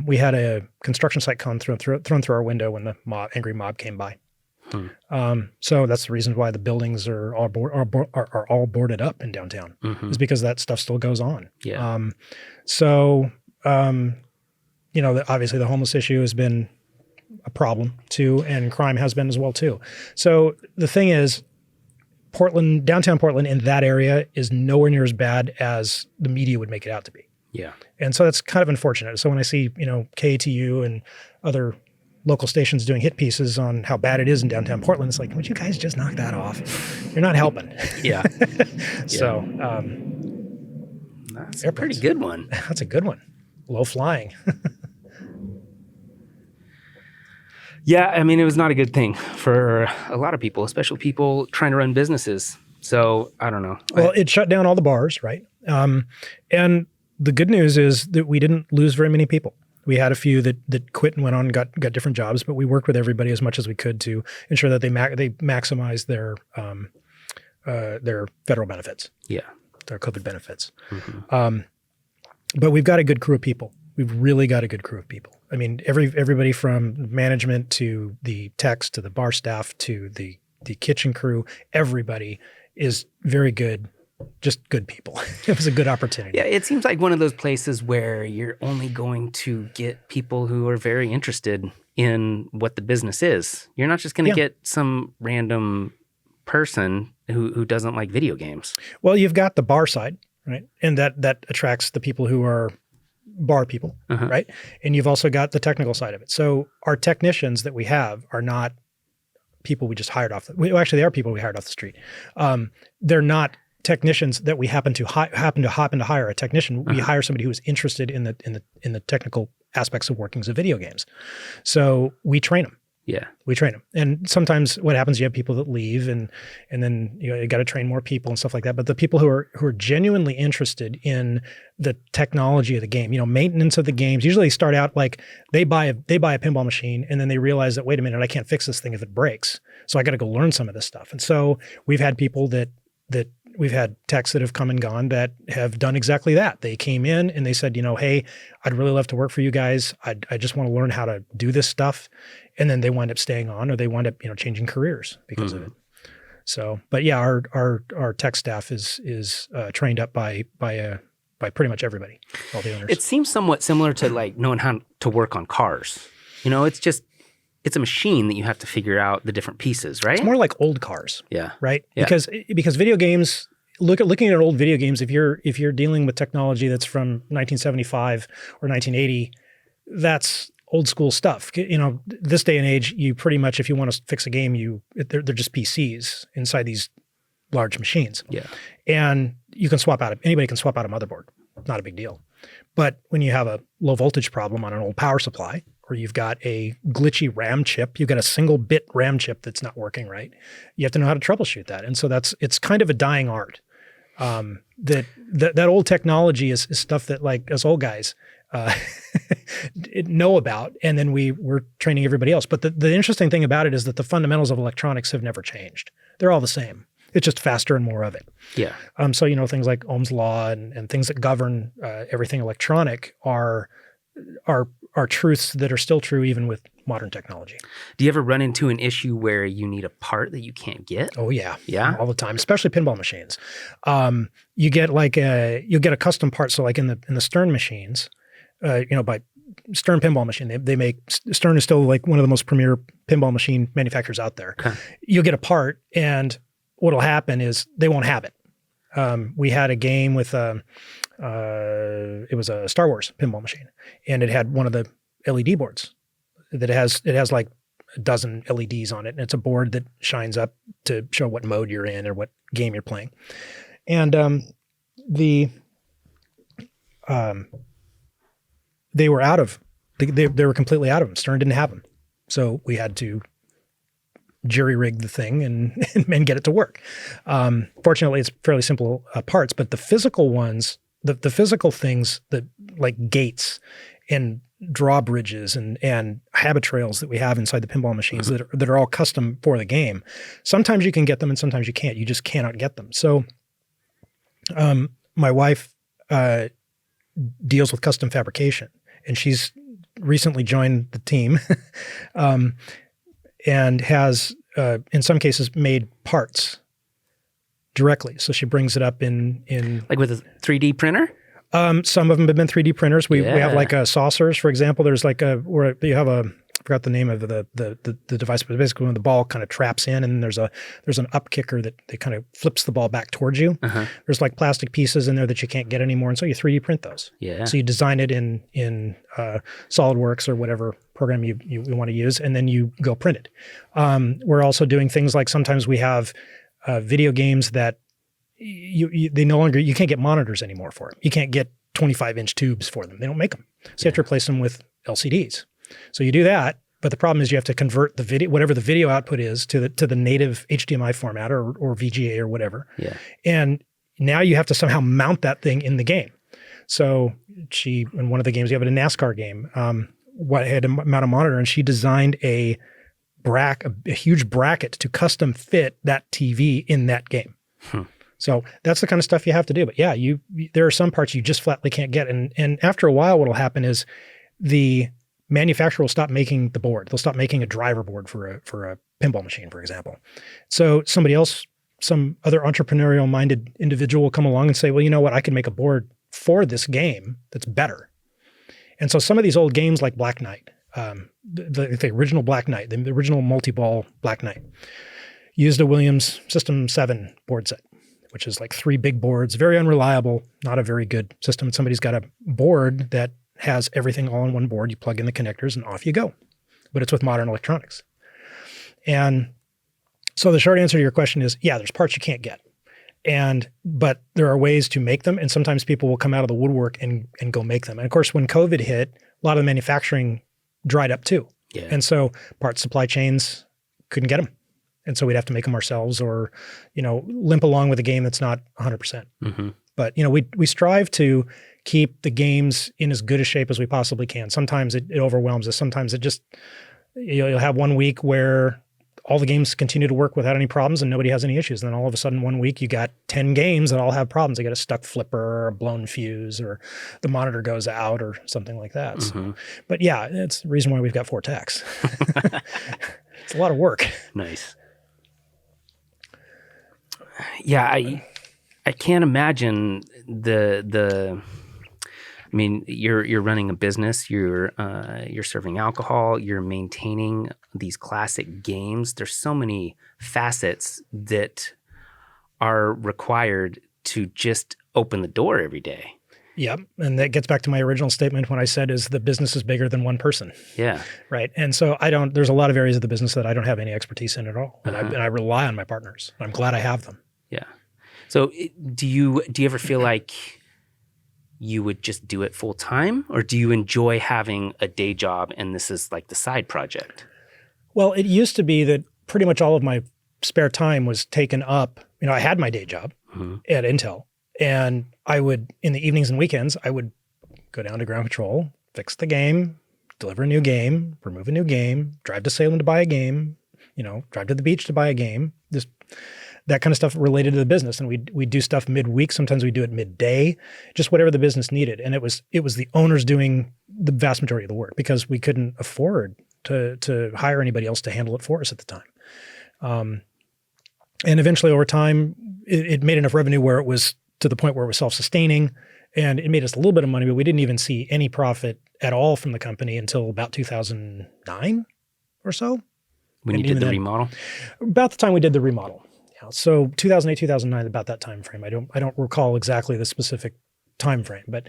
we had a construction site thrown through our window when the angry mob came by. So that's the reason why the buildings are all boarded up in downtown, is because that stuff still goes on. Yeah. Obviously the homeless issue has been a problem too, and crime has been as well too. So the thing is, downtown Portland in that area is nowhere near as bad as the media would make it out to be. Yeah. And so that's kind of unfortunate. So when I see, KATU and other local stations doing hit pieces on how bad it is in downtown Portland, it's like, would you guys just knock that off? You're not helping. Yeah. So that's a pretty good one. That's a good one. Low flying. Yeah, I mean, it was not a good thing for a lot of people, especially people trying to run businesses. So I don't know. Well, it shut down all the bars, right? And the good news is that we didn't lose very many people. We had a few that quit and went on and got different jobs, but we worked with everybody as much as we could to ensure that they maximize their federal benefits. Yeah, their COVID benefits. But we've got a good crew of people. We've really got a good crew of people. I mean, everybody from management to the techs to the bar staff to the kitchen crew, everybody is very good, just good people. It was a good opportunity. Yeah, it seems like one of those places where you're only going to get people who are very interested in what the business is. You're not just going to get some random person who doesn't like video games. Well, you've got the bar side, right? And that attracts the people who are bar people, right? And you've also got the technical side of it. So our technicians that we have are not people we just hired off. Actually, they are people we hired off the street. They're not technicians that we happen to hire a technician. We hire somebody who is interested in the technical aspects of workings of video games. So we train them. Yeah. We train them. And sometimes what happens, you have people that leave and then you got to train more people and stuff like that. But the people who are genuinely interested in the technology of the game, maintenance of the games, usually start out like they buy a pinball machine and then they realize that, wait a minute, I can't fix this thing if it breaks. So I got to go learn some of this stuff. And so we've had people that we've had techs that have come and gone that have done exactly that. They came in and they said, hey, I'd really love to work for you guys. I just want to learn how to do this stuff. And then they wind up staying on, or they wind up, changing careers because of it. So, but yeah, our tech staff is trained up by pretty much everybody, all the owners. It seems somewhat similar to like knowing how to work on cars. It's a machine that you have to figure out the different pieces, right? It's more like old cars. Yeah. Right? Yeah. Because video games, looking at old video games, if you're dealing with technology that's from 1975 or 1980, that's old school stuff. This day and age, you pretty much, if you want to fix a game, they're just PCs inside these large machines. Yeah. And anybody can swap out a motherboard. Not a big deal. But when you have a low voltage problem on an old power supply, or you've got a glitchy RAM chip, you've got a single bit RAM chip that's not working right, you have to know how to troubleshoot that. And so it's kind of a dying art. That old technology is stuff that, like, us old guys know about, and then we're training everybody else. But the interesting thing about it is that the fundamentals of electronics have never changed. They're all the same. It's just faster and more of it. Yeah. So things like Ohm's law and things that govern everything electronic are are truths that are still true even with modern technology. Do you ever run into an issue where you need a part that you can't get? Oh yeah. Yeah? All the time, especially pinball machines. You get you'll get a custom part. So like in the Stern machines, by Stern pinball machine, they make, Stern is still like one of the most premier pinball machine manufacturers out there. Okay. You'll get a part and what'll happen is they won't have it. We had a game with, it was a Star Wars pinball machine, and it had one of the LED boards that it has like a dozen LEDs on it. And it's a board that shines up to show what mode you're in or what game you're playing. And they were out of, they were completely out of them. Stern didn't have them. So we had to jury rig the thing and get it to work. Fortunately, it's fairly simple parts, but the physical ones, the physical things that like gates and drawbridges and habit trails that we have inside the pinball machines that are all custom for the game. Sometimes you can get them and sometimes you can't. You just cannot get them. So my wife deals with custom fabrication, and she's recently joined the team and has, in some cases, made parts directly. So she brings it up in like with a 3D printer? Some of them have been 3D printers. We have like saucers, for example. There's like where you have I forgot the name of the device, but basically when the ball kind of traps in and there's an up kicker that kind of flips the ball back towards you. There's like plastic pieces in there that you can't get anymore. And so you 3D print those. Yeah. So you design it in SolidWorks or whatever program you want to use, and then you go print it. We're also doing things like sometimes we have video games that they no longer, you can't get monitors anymore for them. You can't get 25-inch tubes for them. They don't make them. So you have to replace them with LCDs. So you do that, but the problem is you have to convert the video, whatever the video output is, to the native HDMI format or VGA or whatever. Yeah. And now you have to somehow mount that thing in the game. So in one of the games, you have a NASCAR game, had to mount a monitor, and she designed a huge bracket to custom fit that TV in that game. So that's the kind of stuff you have to do. But yeah, there are some parts you just flatly can't get. And after a while, what'll happen is the manufacturer will stop making the board. They'll stop making a driver board for a pinball machine, for example. So somebody else, some other entrepreneurial minded individual will come along and say, well, you know what? I can make a board for this game that's better. And so some of these old games like Black Knight, the original Black Knight, the original multi-ball Black Knight, used a Williams System 7 board set, which is like 3 big boards, very unreliable, not a very good system. Somebody's got a board that has everything all on one board. You plug in the connectors and off you go. But it's with modern electronics. And so the short answer to your question is, yeah, there's parts you can't get. But there are ways to make them. And sometimes people will come out of the woodwork and go make them. And of course, when COVID hit, a lot of the manufacturing dried up too. Yeah. And so part supply chains couldn't get them. And so we'd have to make them ourselves or, limp along with a game that's not 100%. But, we strive to keep the games in as good a shape as we possibly can. Sometimes it overwhelms us. Sometimes it just, you'll have one week where all the games continue to work without any problems and nobody has any issues. And then all of a sudden one week you got 10 games that all have problems. They got a stuck flipper or a blown fuse or the monitor goes out or something like that. So, but yeah, it's the reason why we've got 4 techs. It's a lot of work. Nice. Yeah, I can't imagine I mean, you're running a business, you're serving alcohol, you're maintaining these classic games. There's so many facets that are required to just open the door every day. Yep. And that gets back to my original statement when I said is the business is bigger than one person. Yeah. Right. And so there's a lot of areas of the business that I don't have any expertise in at all. And I rely on my partners. I'm glad I have them. Yeah. So do you ever feel like you would just do it full time, or do you enjoy having a day job and this is like the side project? Well, it used to be that pretty much all of my spare time was taken up. I had my day job at Intel, and I would, in the evenings and weekends, I would go down to Ground Kontrol, fix the game, deliver a new game, remove a new game, drive to Salem to buy a game, drive to the beach to buy a game, just that kind of stuff related to the business. And we do stuff midweek. Sometimes we do it midday, just whatever the business needed. And it was the owners doing the vast majority of the work because we couldn't afford to hire anybody else to handle it for us at the time. And eventually over time, it made enough revenue where it was to the point where it was self-sustaining, and it made us a little bit of money, but we didn't even see any profit at all from the company until about 2009 or so. When you did the remodel? About the time we did the remodel. Yeah. So 2008, 2009, about that time frame. I don't recall exactly the specific time frame, but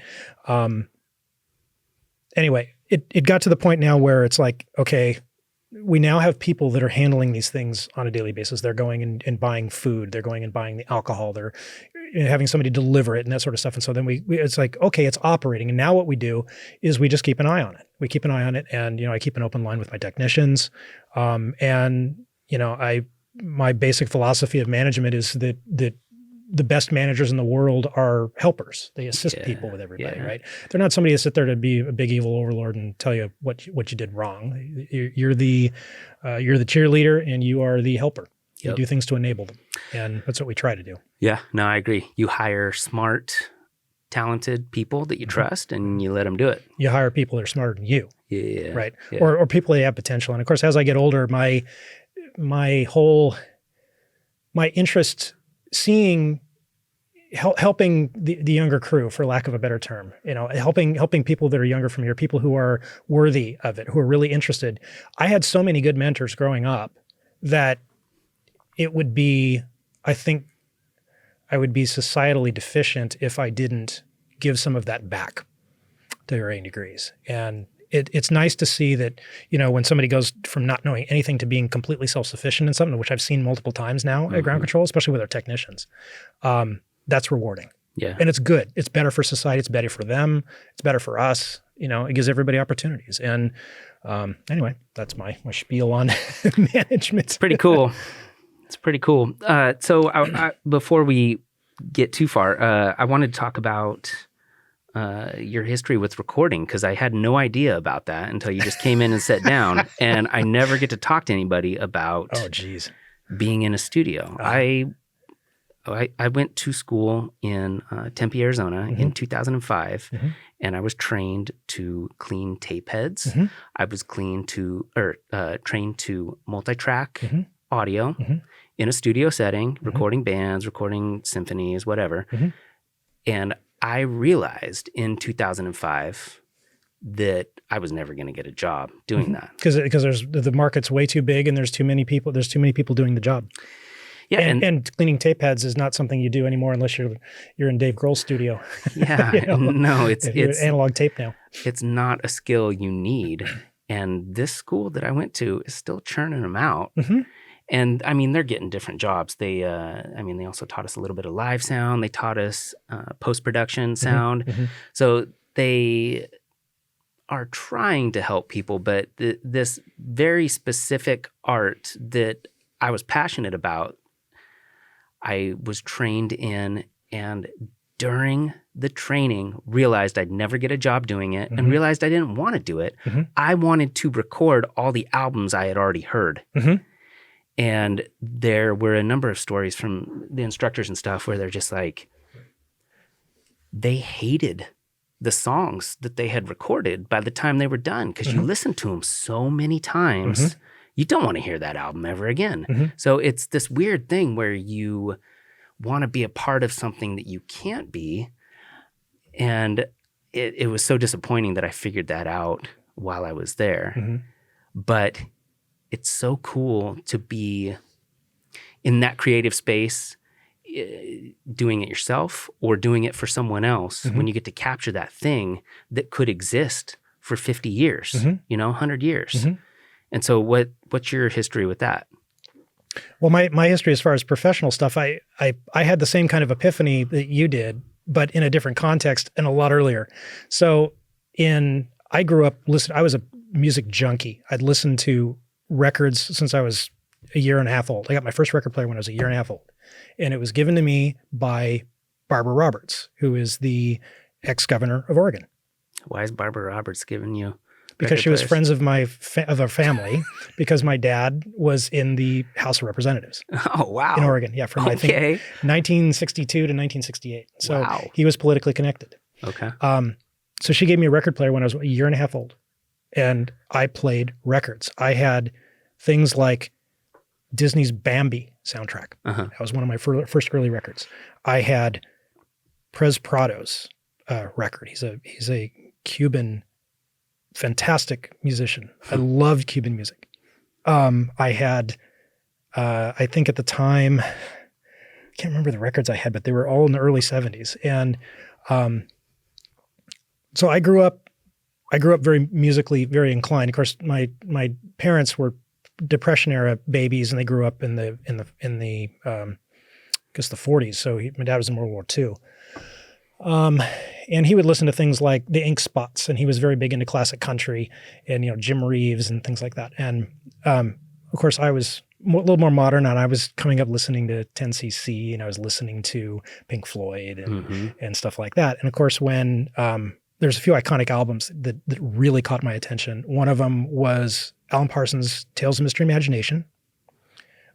anyway, it got to the point now where it's like, okay, we now have people that are handling these things on a daily basis. They're going and buying food. They're going and buying the alcohol. They're having somebody deliver it and that sort of stuff. And so then it's like, okay, it's operating. And now what we do is we just keep an eye on it. We keep an eye on it. And, I keep an open line with my technicians. And, my basic philosophy of management is that the best managers in the world are helpers. They assist people with everybody, right? They're not somebody to sit there to be a big evil overlord and tell you what you did wrong. You're the cheerleader and you are the helper. You do things to enable them. And that's what we try to do. Yeah, no, I agree. You hire smart, talented people that you trust and you let them do it. You hire people that are smarter than you. Yeah. Right. Yeah. Or people that have potential. And of course, as I get older, my interest helping the younger crew, for lack of a better term, helping people that are younger from here, people who are worthy of it, who are really interested. I had so many good mentors growing up that it would be, I think I would be societally deficient if I didn't give some of that back to varying degrees. And it's nice to see that, when somebody goes from not knowing anything to being completely self-sufficient in something, which I've seen multiple times now at Ground Kontrol, especially with our technicians, that's rewarding. Yeah. And it's good. It's better for society. It's better for them. It's better for us. It gives everybody opportunities. And anyway, that's my spiel on management. It's pretty cool. It's pretty cool. So before we get too far, I wanted to talk about your history with recording, because I had no idea about that until you just came in and sat down, and I never get to talk to anybody about being in a studio. I went to school in Tempe, Arizona in 2005, and I was trained to clean tape heads. I was trained to multi-track audio in a studio setting, recording bands, recording symphonies, whatever. And I realized in 2005 that I was never going to get a job doing that. Because the market's way too big and there's too many people doing the job. Yeah, and cleaning tape heads is not something you do anymore unless you're in Dave Grohl's studio. Yeah, no, it's analog tape now. It's not a skill you need. And this school that I went to is still churning them out. And I mean, they're getting different jobs. They also taught us a little bit of live sound. They taught us post-production sound. So they are trying to help people, but this very specific art that I was passionate about, I was trained in, and during the training realized I'd never get a job doing it, and realized I didn't want to do it. I wanted to record all the albums I had already heard. And there were a number of stories from the instructors and stuff where they're just like, they hated the songs that they had recorded by the time they were done, because you listen to them so many times, you don't want to hear that album ever again. So it's this weird thing where you want to be a part of something that you can't be. And it was so disappointing that I figured that out while I was there. But it's so cool to be in that creative space, doing it yourself or doing it for someone else, when you get to capture that thing that could exist for 50 years, 100 years. And so what's your history with that? Well, my history as far as professional stuff, I had the same kind of epiphany that you did, but in a different context and a lot earlier. So I grew up I was a music junkie. I'd listened to records since I was a year and a half old. I got my first record player when I was a year and a half old. And it was given to me by Barbara Roberts, who is the ex-governor of Oregon. Why is Barbara Roberts giving you? Because she was friends of of our family, because my dad was in the House of Representatives. Oh, wow. In Oregon. Yeah, from I think 1962 to 1968. So he was politically connected. Okay. So she gave me a record player when I was a year and a half old, and I played records. I had things like Disney's Bambi soundtrack. That was one of my first early records. I had Perez Prado's record. He's a Cuban, fantastic musician. I loved Cuban music. I had, I think at the time, I can't remember the records I had, but they were all in the early 70s. And so I grew up very musically, very inclined. Of course, my parents were Depression era babies, and they grew up in the I guess the 40s. So my dad was in World War II. And he would listen to things like the Ink Spots, and he was very big into classic country and, Jim Reeves and things like that. And of course, I was a little more modern, and I was coming up listening to 10cc, and I was listening to Pink Floyd and stuff like that. And of course, when there's a few iconic albums that really caught my attention. One of them was Alan Parsons' Tales of Mystery and Imagination.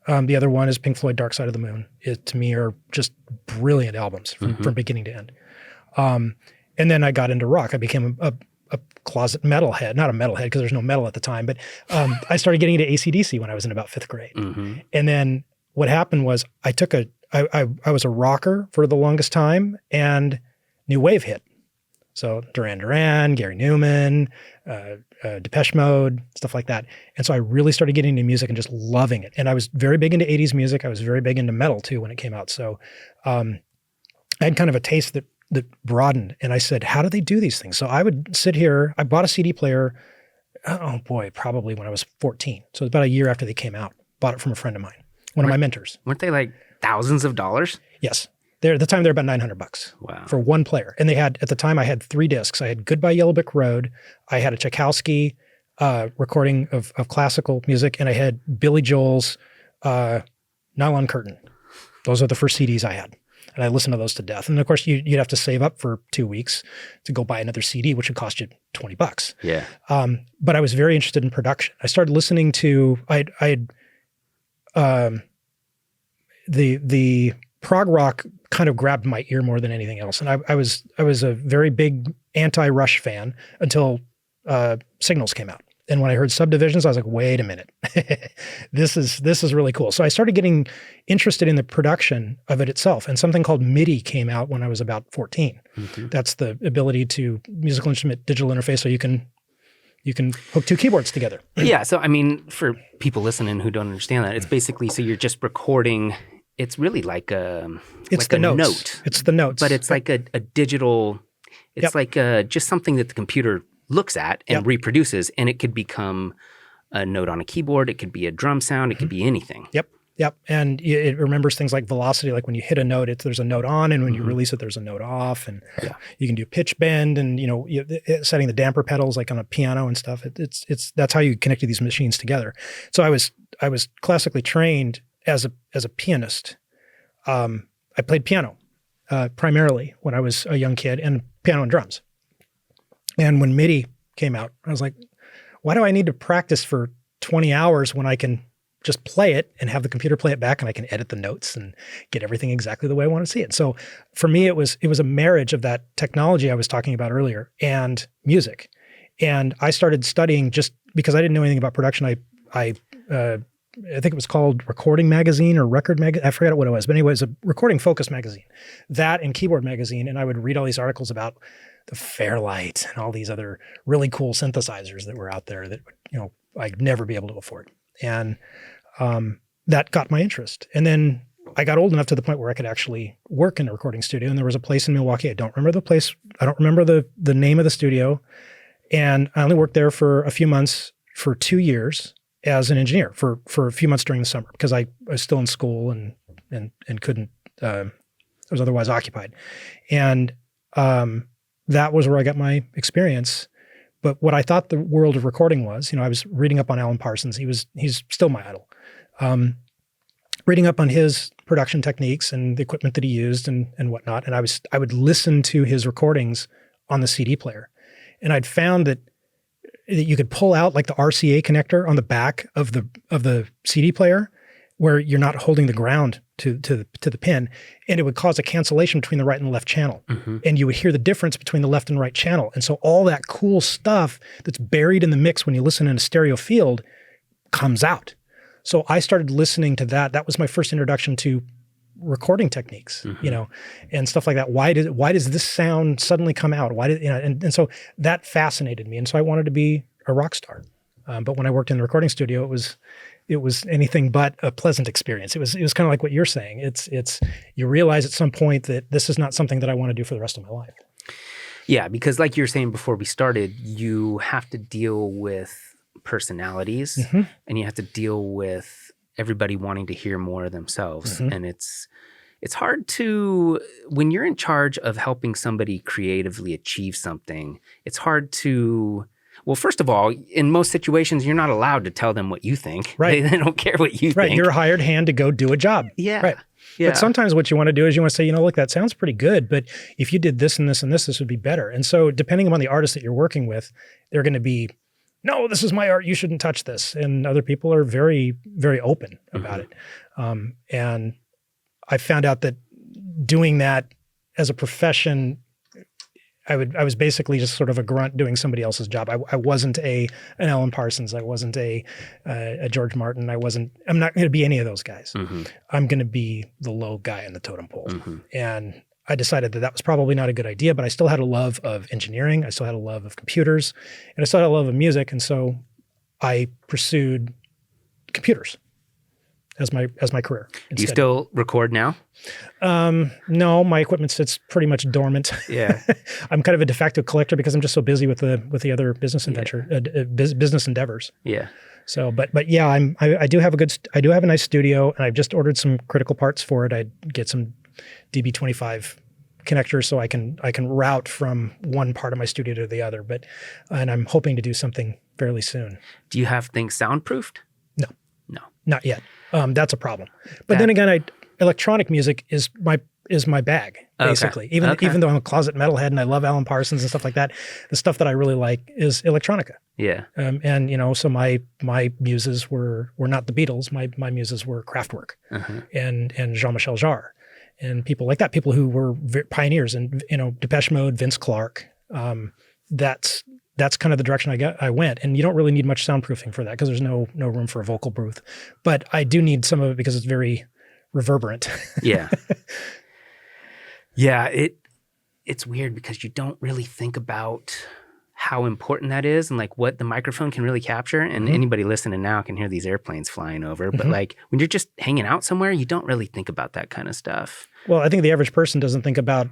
The other one is Pink Floyd, Dark Side of the Moon. To me, are just brilliant albums from beginning to end. And then I got into rock. I became a closet metalhead. Not a metalhead because there's no metal at the time, but I started getting into AC/DC when I was in about 5th grade. And then what happened was I was a rocker for the longest time, and New Wave hit. So Duran Duran, Gary Newman, Depeche Mode, stuff like that. And so I really started getting into music and just loving it. And I was very big into 80s music. I was very big into metal too when it came out. So I had kind of a taste that broadened. And I said, how do they do these things? So I would sit here. I bought a CD player, probably when I was 14. So it was about a year after they came out. Bought it from a friend of mine, one of my mentors. Weren't they like thousands of dollars? Yes. At the time, they were about $900 for one player. And at the time, I had 3 discs. I had Goodbye Yellow Brick Road. I had a Tchaikovsky recording of classical music. And I had Billy Joel's Nylon Curtain. Those are the first CDs I had. And I listened to those to death. And of course, you'd have to save up for 2 weeks to go buy another CD, which would cost you $20. Yeah. But I was very interested in production. I started listening to, the prog rock kind of grabbed my ear more than anything else. And I was a very big anti-Rush fan until Signals came out. And when I heard Subdivisions, I was like, wait a minute, this is really cool. So I started getting interested in the production of it itself. And something called MIDI came out when I was about 14. That's the ability to musical instrument digital interface, so you can hook 2 keyboards together. Yeah. So I mean, for people listening who don't understand that, it's basically, so you're just recording. It's really like it's the note. It's the notes, but it's like a digital. It's like just something that the computer looks at and reproduces, and it could become a note on a keyboard. It could be a drum sound. It could be anything. Yep. And it remembers things like velocity. Like when you hit a note, there's a note on, and when you release it, there's a note off. And you can do pitch bend, and setting the damper pedals like on a piano and stuff. That's how you connected these machines together. So I was classically trained as a pianist. I played piano primarily when I was a young kid, and piano and drums. And when MIDI came out, I was like, why do I need to practice for 20 hours when I can just play it and have the computer play it back, and I can edit the notes and get everything exactly the way I want to see it? So for me, it was a marriage of that technology I was talking about earlier and music. And I started studying just because I didn't know anything about production. I think it was called Recording Magazine or Record Magazine. I forgot what it was. But anyway, it was a Recording Focus magazine. That and Keyboard Magazine. And I would read all these articles about the Fairlight and all these other really cool synthesizers that were out there that, I'd never be able to afford. And that got my interest. And then I got old enough to the point where I could actually work in a recording studio. And there was a place in Milwaukee. I don't remember the place. I don't remember the name of the studio. And I only worked there for a few months for 2 years as an engineer for a few months during the summer, because I was still in school and couldn't, I was otherwise occupied. And that was where I got my experience. But what I thought the world of recording was, I was reading up on Alan Parsons. He's still my idol. Reading up on his production techniques and the equipment that he used and whatnot. And I would listen to his recordings on the CD player. And I'd found that you could pull out like the RCA connector on the back of the CD player. where you're not holding the ground to the pin, and it would cause a cancellation between the right and the left channel. And you would hear the difference between the left and right channel. And so all that cool stuff that's buried in the mix when you listen in a stereo field comes out. So I started listening to that. That was my first introduction to recording techniques, and stuff like that. Why does this sound suddenly come out? And so that fascinated me. And so I wanted to be a rock star. But when I worked in the recording studio, it was anything but a pleasant experience. It was kind of like what you're saying. It's you realize at some point that this is not something that I want to do for the rest of my life. Yeah, because like you were saying before we started, you have to deal with personalities and you have to deal with everybody wanting to hear more of themselves. And it's hard to, when you're in charge of helping somebody creatively achieve something, it's hard to, well, first of all, in most situations, you're not allowed to tell them what you think. Right. They don't care what you think. Right. You're a hired hand to go do a job. Yeah. Right. Yeah. But sometimes what you want to do is you want to say, look, that sounds pretty good, but if you did this and this and this would be better. And so depending upon the artist that you're working with, they're going to be, no, this is my art. You shouldn't touch this. And other people are very, very open about it. And I found out that doing that as a profession, I was basically just sort of a grunt doing somebody else's job. I wasn't an Alan Parsons. I wasn't a George Martin. I'm not going to be any of those guys. I'm going to be the low guy in the totem pole. And I decided that was probably not a good idea, but I still had a love of engineering. I still had a love of computers, and I still had a love of music. And so I pursued computers as my career. Do you still record now? No, my equipment sits pretty much dormant. Yeah. I'm kind of a de facto collector because I'm just so busy with the other business business endeavors. Yeah. So, but yeah, I do have a nice studio, and I've just ordered some critical parts for it. I get some DB25 connectors so I can route from one part of my studio to the other. And I'm hoping to do something fairly soon. Do you have things soundproofed? No, not yet. That's a problem. But That- then again, electronic music is my bag, basically. Okay. Even though I'm a closet metalhead and I love Alan Parsons and stuff like that, the stuff that I really like is electronica. Yeah. And so my muses were not the Beatles. My muses were Kraftwerk and Jean-Michel Jarre and people like that. People who were pioneers and Depeche Mode, Vince Clarke. That's kind of the direction I went. And you don't really need much soundproofing for that because there's no room for a vocal booth. But I do need some of it because it's very reverberant. Yeah. Yeah. It's weird because you don't really think about how important that is and like what the microphone can really capture. And anybody listening now can hear these airplanes flying over. But like when you're just hanging out somewhere, you don't really think about that kind of stuff. Well, I think the average person doesn't think about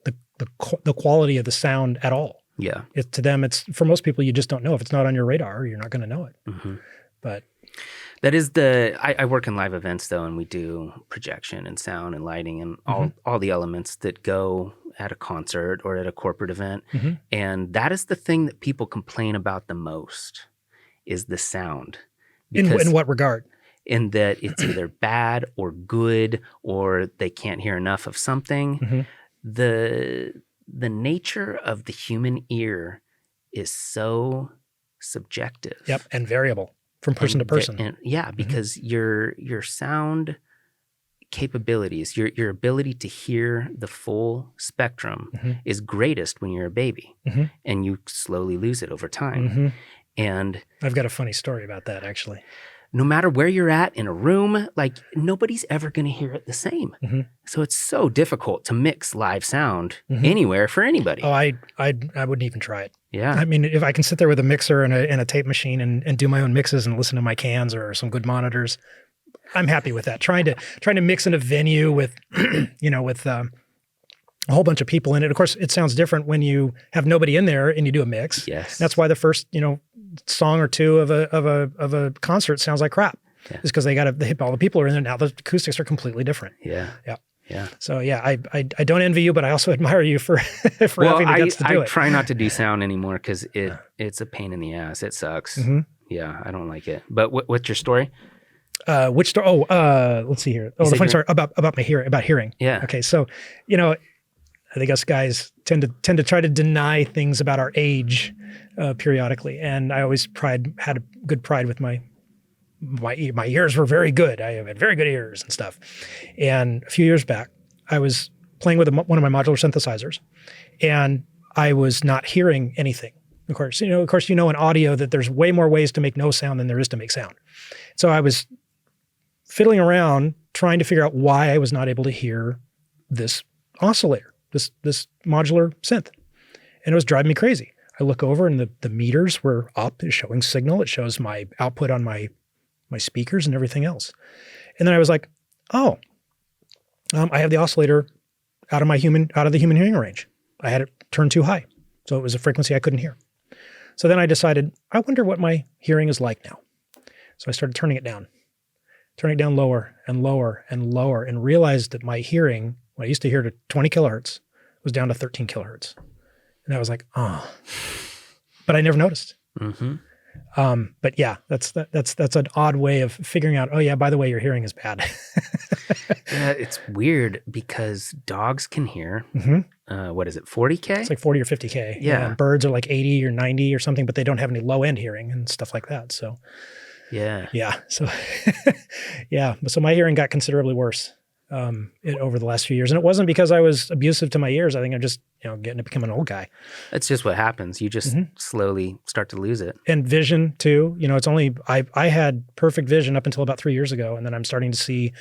the quality of the sound at all. Yeah. To them, for most people, you just don't know. If it's not on your radar, you're not going to know it. But that is I work in live events though, and we do projection and sound and lighting and all the elements that go at a concert or at a corporate event. And that is the thing that people complain about the most is the sound. In what regard? In that it's either bad or good, or they can't hear enough of something. The nature of the human ear is so subjective. Yep, and variable from person to person. Because your sound capabilities, your ability to hear the full spectrum is greatest when you're a baby, and you slowly lose it over time. And I've got a funny story about that, actually. No matter where you're at in a room, like nobody's ever going to hear it the same. So it's so difficult to mix live sound anywhere for anybody. Oh, I wouldn't even try it. Yeah. I mean, if I can sit there with a mixer and a tape machine and do my own mixes and listen to my cans or some good monitors, I'm happy with that. Trying to mix in a venue with, with a whole bunch of people in it. Of course, it sounds different when you have nobody in there and you do a mix. Yes. That's why the first, song or two of a concert sounds like crap. Yeah. It's because they hit all the people are in there. Now the acoustics are completely different. Yeah. So I don't envy you, but I also admire you for having the guts to do it. I try not to do sound anymore because it's a pain in the ass. It sucks. Yeah, I don't like it. But what's your story? Which story? Let's see here. The funny story about hearing. Yeah. Okay, so I think us guys tend to try to deny things about our age periodically, and I always had a good pride with my my ears were very good. I had very good ears and stuff. And a few years back, I was playing with one of my modular synthesizers, and I was not hearing anything. Of course, in audio that there's way more ways to make no sound than there is to make sound. So I was fiddling around trying to figure out why I was not able to hear this oscillator, this modular synth. And it was driving me crazy. I look over and the meters were up. It's showing signal. It shows my output on my speakers and everything else. And then I was like, oh, I have the oscillator out of the human hearing range. I had it turned too high. So it was a frequency I couldn't hear. So then I decided, I wonder what my hearing is like now. So I started turning it down lower and lower and lower, and realized that my hearing, what I used to hear to 20 kilohertz, was down to 13 kilohertz. And I was like, oh, but I never noticed. Mm-hmm. But yeah, that's an odd way of figuring out, oh yeah, by the way, your hearing is bad. Yeah, it's weird because dogs can hear, what is it, 40K? It's like 40 or 50K. Yeah. And birds are like 80 or 90 or something, but they don't have any low end hearing and stuff like that. So yeah. So yeah. So my hearing got considerably worse over the last few years. And it wasn't because I was abusive to my ears. I think I'm just, getting to become an old guy. That's just what happens. You just slowly start to lose it. And vision too. It's only, I had perfect vision up until about 3 years ago. And then I'm starting to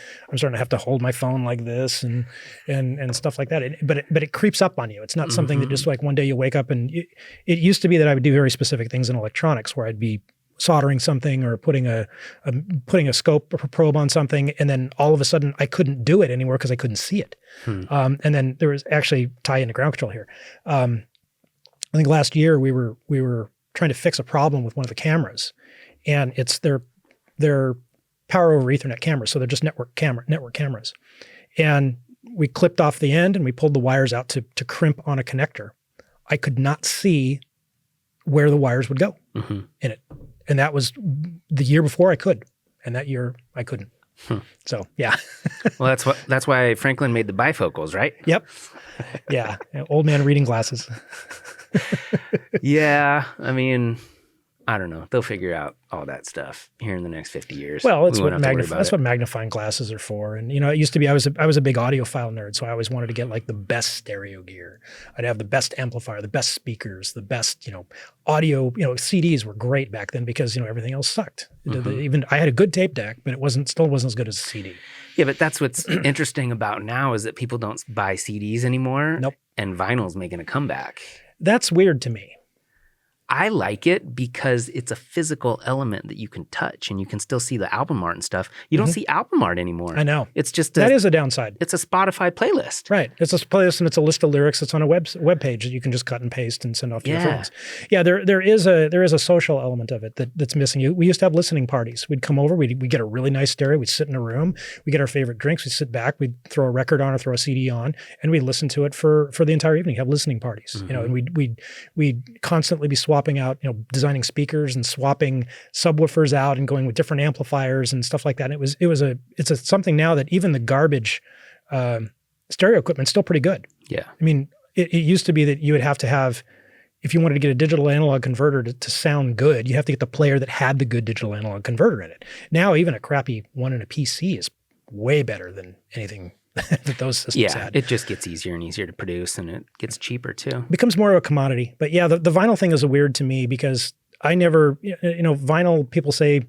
have to hold my phone like this and stuff like that. But it creeps up on you. It's not something that just like one day you wake up and it used to be that I would do very specific things in electronics where I'd be soldering something or putting a scope or probe on something, and then all of a sudden I couldn't do it anymore because I couldn't see it. And then there was actually tie into ground control here. I think last year we were trying to fix a problem with one of the cameras, and it's their power over Ethernet cameras, so they're just network cameras. And we clipped off the end and we pulled the wires out to crimp on a connector. I could not see where the wires would go in it. And that was the year before I could. And that year I couldn't. So, yeah. Well, that's why Franklin made the bifocals, right? Yep. Yeah. Old man reading glasses. Yeah. I mean, I don't know. They'll figure out all that stuff here in the next 50 years. Well, that's what magnifying glasses are for. And, it used to be, I was a big audiophile nerd. So I always wanted to get like the best stereo gear. I'd have the best amplifier, the best speakers, the best, audio, CDs were great back then because, everything else sucked. Even I had a good tape deck, but it still wasn't as good as a CD. Yeah, but that's what's interesting about now is that people don't buy CDs anymore. Nope. And vinyl's making a comeback. That's weird to me. I like it because it's a physical element that you can touch and you can still see the album art and stuff. You don't see album art anymore. I know. It's just that is a downside. It's a Spotify playlist. Right. It's a playlist and it's a list of lyrics that's on a web page that you can just cut and paste and send off to your friends. Yeah, there is a social element of it that's missing. We used to have listening parties. We'd come over, we'd get a really nice stereo, we'd sit in a room, we'd get our favorite drinks, we'd sit back, we'd throw a record on or throw a CD on, and we'd listen to it for the entire evening, have listening parties. And we'd constantly be swapping out, designing speakers and swapping subwoofers out and going with different amplifiers and stuff like that. And it's something now that even the garbage stereo equipment's still pretty good. Yeah. I mean, it used to be that you would have to have, if you wanted to get a digital analog converter to sound good, you have to get the player that had the good digital analog converter in it. Now, even a crappy one in a PC is way better than anything that those systems had. It just gets easier and easier to produce, and it gets cheaper too. Becomes more of a commodity. But yeah, the vinyl thing is weird to me because I never, vinyl, people say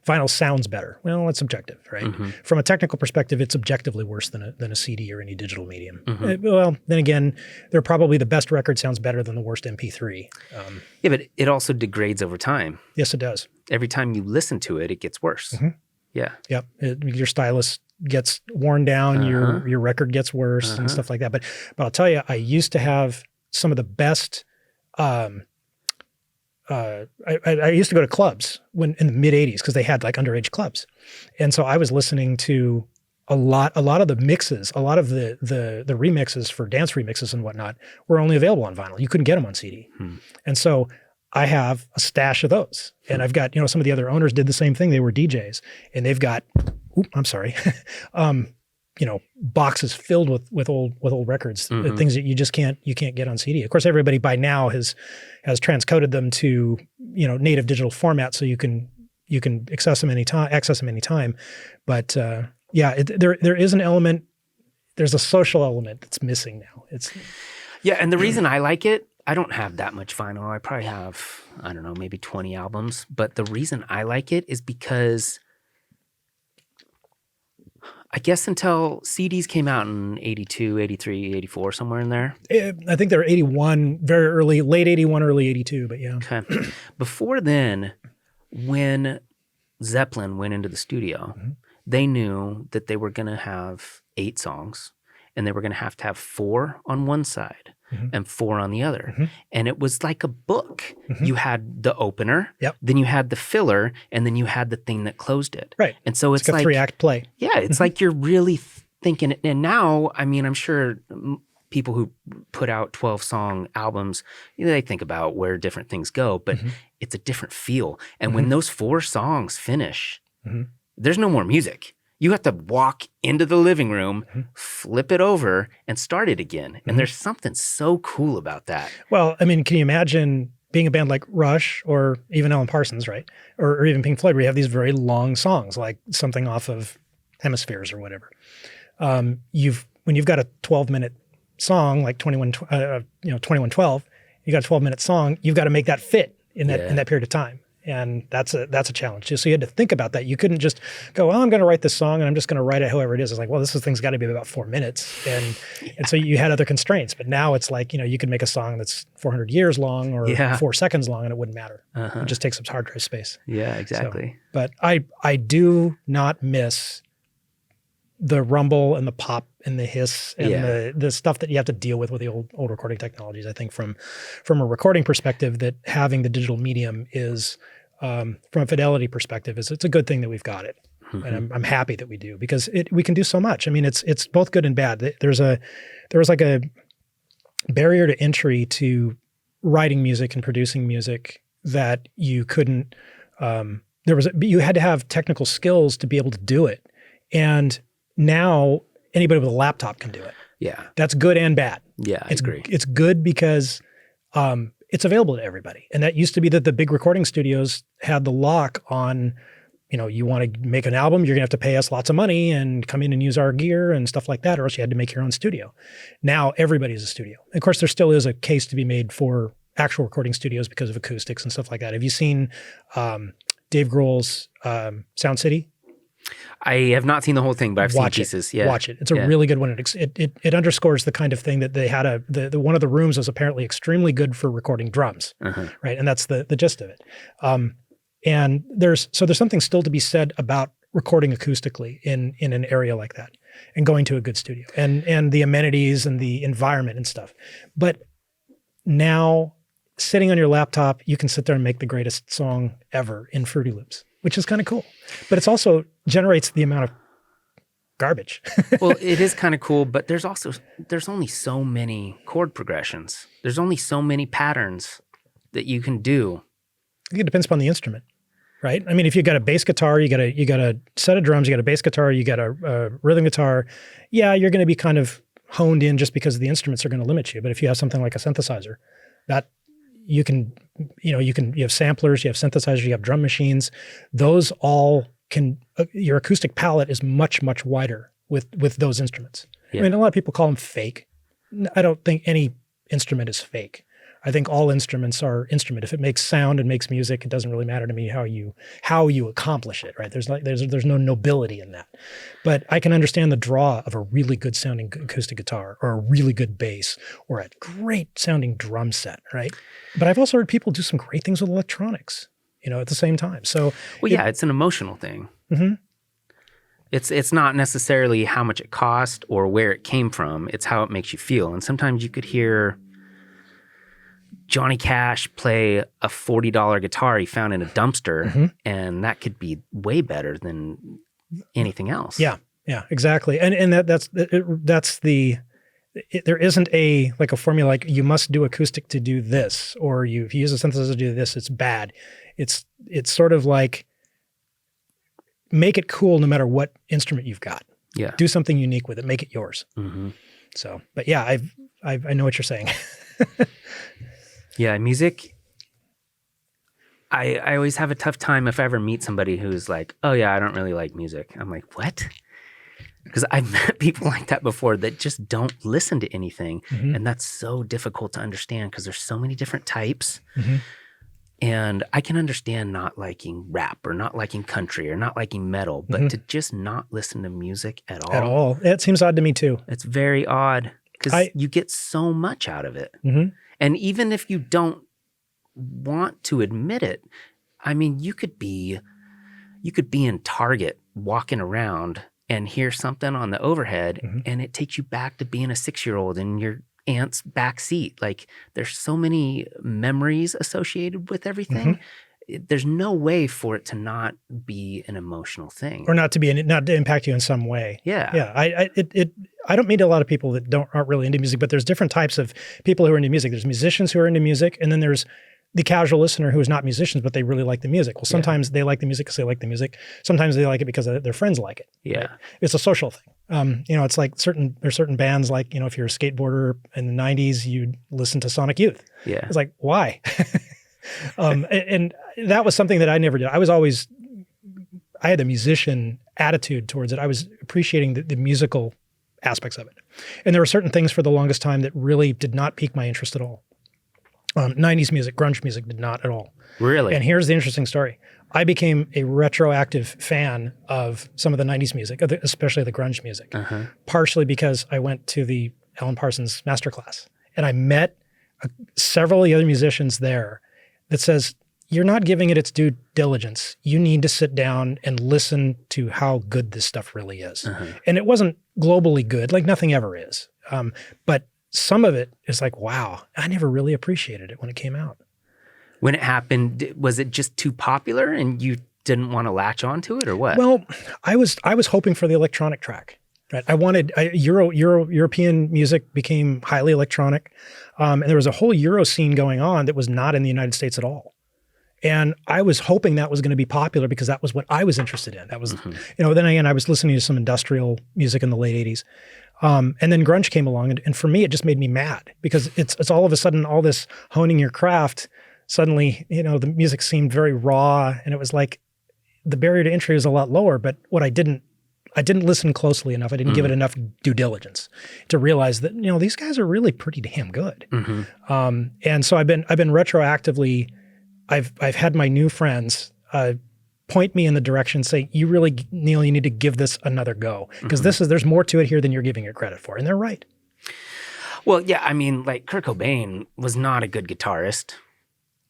vinyl sounds better. Well, it's subjective, right? From a technical perspective, it's objectively worse than a CD or any digital medium. Well, then again, probably the best record sounds better than the worst MP3. Yeah, but it also degrades over time. Yes, it does. Every time you listen to it, it gets worse. Yeah. Yep. Your stylus gets worn down, your record gets worse and stuff like that. But I'll tell you, I used to have some of the best. I used to go to clubs in the mid '80s because they had like underage clubs, and so I was listening to a lot of the mixes, a lot of the remixes for dance remixes and whatnot were only available on vinyl. You couldn't get them on CD, and so I have a stash of those. And I've got, some of the other owners did the same thing. They were DJs and they've got, boxes filled with old records, things that you just can't get on CD. Of course, everybody by now has transcoded them to, native digital format. So you can you can access them anytime. But there is an element. There's a social element that's missing now. And the reason I like it, I don't have that much vinyl. I probably have, I don't know, maybe 20 albums. But the reason I like it is because I guess until CDs came out in 82, 83, 84, somewhere in there. I think they were 81, very early, late 81, early 82, but yeah. Okay. Before then, when Zeppelin went into the studio, they knew that they were going to have 8 songs, and they were going to have 4 on one side and 4 on the other. And it was like a book. You had the opener, then you had the filler, and then you had the thing that closed it. Right. And so it's like a 3-act play. Yeah, it's like you're really thinking. And now, I mean, I'm sure people who put out 12-song albums, they think about where different things go, but it's a different feel. And when those 4 songs finish, there's no more music. You have to walk into the living room, flip it over, and start it again. And there's something so cool about that. Well, I mean, can you imagine being a band like Rush or even Alan Parsons, right? Or even Pink Floyd, where you have these very long songs, like something off of Hemispheres or whatever. When you've got a 12-minute song like 2112, you got a 12-minute song, you've got to make that fit in that period of time. And that's a challenge too. So you had to think about that. You couldn't just go, well, I'm going to write this song and I'm just going to write it however it is. It's like, well, thing's got to be about 4 minutes. And so you had other constraints. But now it's like, you could make a song that's 400 years long or 4 seconds long and it wouldn't matter. It just takes up hard drive space. Yeah, exactly. So, but I do not miss the rumble and the pop and the hiss and the stuff that you have to deal with the old recording technologies. I think from a recording perspective, that having the digital medium is, from a fidelity perspective, it's a good thing that we've got it. And I'm happy that we do, because we can do so much. I mean, it's both good and bad. There was like a barrier to entry to writing music and producing music that you couldn't, you had to have technical skills to be able to do it. And now anybody with a laptop can do it. Yeah. That's good and bad. Yeah, I agree. It's good because it's available to everybody. And that used to be that the big recording studios had the lock on, you want to make an album, you're going to have to pay us lots of money and come in and use our gear and stuff like that, or else you had to make your own studio. Now everybody's a studio. Of course, there still is a case to be made for actual recording studios because of acoustics and stuff like that. Have you seen Dave Grohl's Sound City? I have not seen the whole thing, but I've seen pieces. Yeah. Watch it. It's a really good one. It underscores the kind of thing that they had. The one of the rooms was apparently extremely good for recording drums, right? And that's the gist of it. And there's something still to be said about recording acoustically in an area like that, and going to a good studio, and the amenities and the environment and stuff. But now, sitting on your laptop, you can sit there and make the greatest song ever in Fruity Loops, which is kind of cool. But it's also generates the amount of garbage. Well, it is kind of cool, but there's only so many chord progressions. There's only so many patterns that you can do. It depends upon the instrument, right? I mean, if you got a bass guitar, you got a set of drums, you got a bass guitar, you got a rhythm guitar. Yeah, you're going to be kind of honed in just because the instruments are going to limit you. But if you have something like a synthesizer, that you have samplers, you have synthesizers, you have drum machines. Those all can, your acoustic palette is much, much wider with those instruments. Yeah. I mean, a lot of people call them fake. I don't think any instrument is fake. I think all instruments are instrument. If it makes sound and makes music, it doesn't really matter to me how you accomplish it, right? There's no nobility in that. But I can understand the draw of a really good sounding acoustic guitar, or a really good bass, or a great sounding drum set, right? But I've also heard people do some great things with electronics, at the same time. So, it's an emotional thing. Mm-hmm. It's not necessarily how much it cost or where it came from. It's how it makes you feel. And sometimes you could hear Johnny Cash play a $40 guitar he found in a dumpster, and that could be way better than anything else. Yeah, exactly. And that's there isn't a formula like you must do acoustic to do this, or if you use a synthesizer to do this, it's bad. It's sort of like, make it cool no matter what instrument you've got. Yeah. Do something unique with it. Make it yours. Mm-hmm. So, but yeah, I know what you're saying. Yeah, music. I always have a tough time if I ever meet somebody who's like, oh yeah, I don't really like music. I'm like, what? Because I've met people like that before that just don't listen to anything. Mm-hmm. And that's so difficult to understand because there's so many different types. Mm-hmm. And I can understand not liking rap or not liking country or not liking metal, but to just not listen to music at all. At all. It seems odd to me too. It's very odd because you get so much out of it. Mm-hmm. And even if you don't want to admit it, I mean, you could be in Target walking around and hear something on the overhead and it takes you back to being a 6-year-old in your aunt's back seat. Like there's so many memories associated with everything. There's no way for it to not be an emotional thing. Or not to impact you in some way. Yeah. Yeah. I don't meet a lot of people that aren't really into music, but there's different types of people who are into music. There's musicians who are into music, and then there's the casual listener who is not musicians, but they really like the music. Well, sometimes they like the music because they like the music. Sometimes they like it because their friends like it. Yeah. Right? It's a social thing. It's like there's certain bands like, if you're a skateboarder in the 90s, you'd listen to Sonic Youth. Yeah. It's like, why? And that was something that I never did. I had a musician attitude towards it. I was appreciating the musical aspects of it. And there were certain things for the longest time that really did not pique my interest at all. 90s music, grunge music did not at all. Really? And here's the interesting story. I became a retroactive fan of some of the 90s music, especially the grunge music, partially because I went to the Alan Parsons masterclass. And I met several of the other musicians there that says, you're not giving it its due diligence. You need to sit down and listen to how good this stuff really is. And it wasn't globally good, like nothing ever is. But some of it is like, wow, I never really appreciated it when it came out. When it happened, was it just too popular and you didn't want to latch onto it or what? Well, I was hoping for the electronic track. Right? I wanted European music became highly electronic. And there was a whole Euro scene going on that was not in the United States at all. And I was hoping that was going to be popular because that was what I was interested in. That was, then again, I was listening to some industrial music in the late 80s. And then grunge came along. And for me, it just made me mad because it's all of a sudden, all this honing your craft, suddenly, the music seemed very raw. And it was like the barrier to entry was a lot lower. But what I didn't listen closely enough. I didn't give it enough due diligence to realize that, these guys are really pretty damn good. And so I've been retroactively, I've had my new friends point me in the direction, say, Neil, you need to give this another go because there's more to it here than you're giving it credit for. And they're right. Well, yeah, I mean, like Kurt Cobain was not a good guitarist,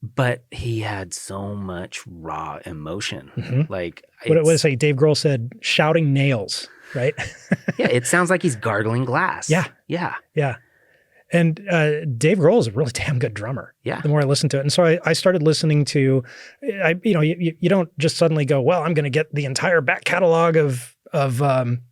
but he had so much raw emotion. Like what did it say? Dave Grohl said, shouting nails, right? Yeah, it sounds like he's gargling glass. Yeah. And Dave Grohl is a really damn good drummer. Yeah. The more I listened to it. And so I started listening to, you don't just suddenly go, well, I'm going to get the entire back catalog of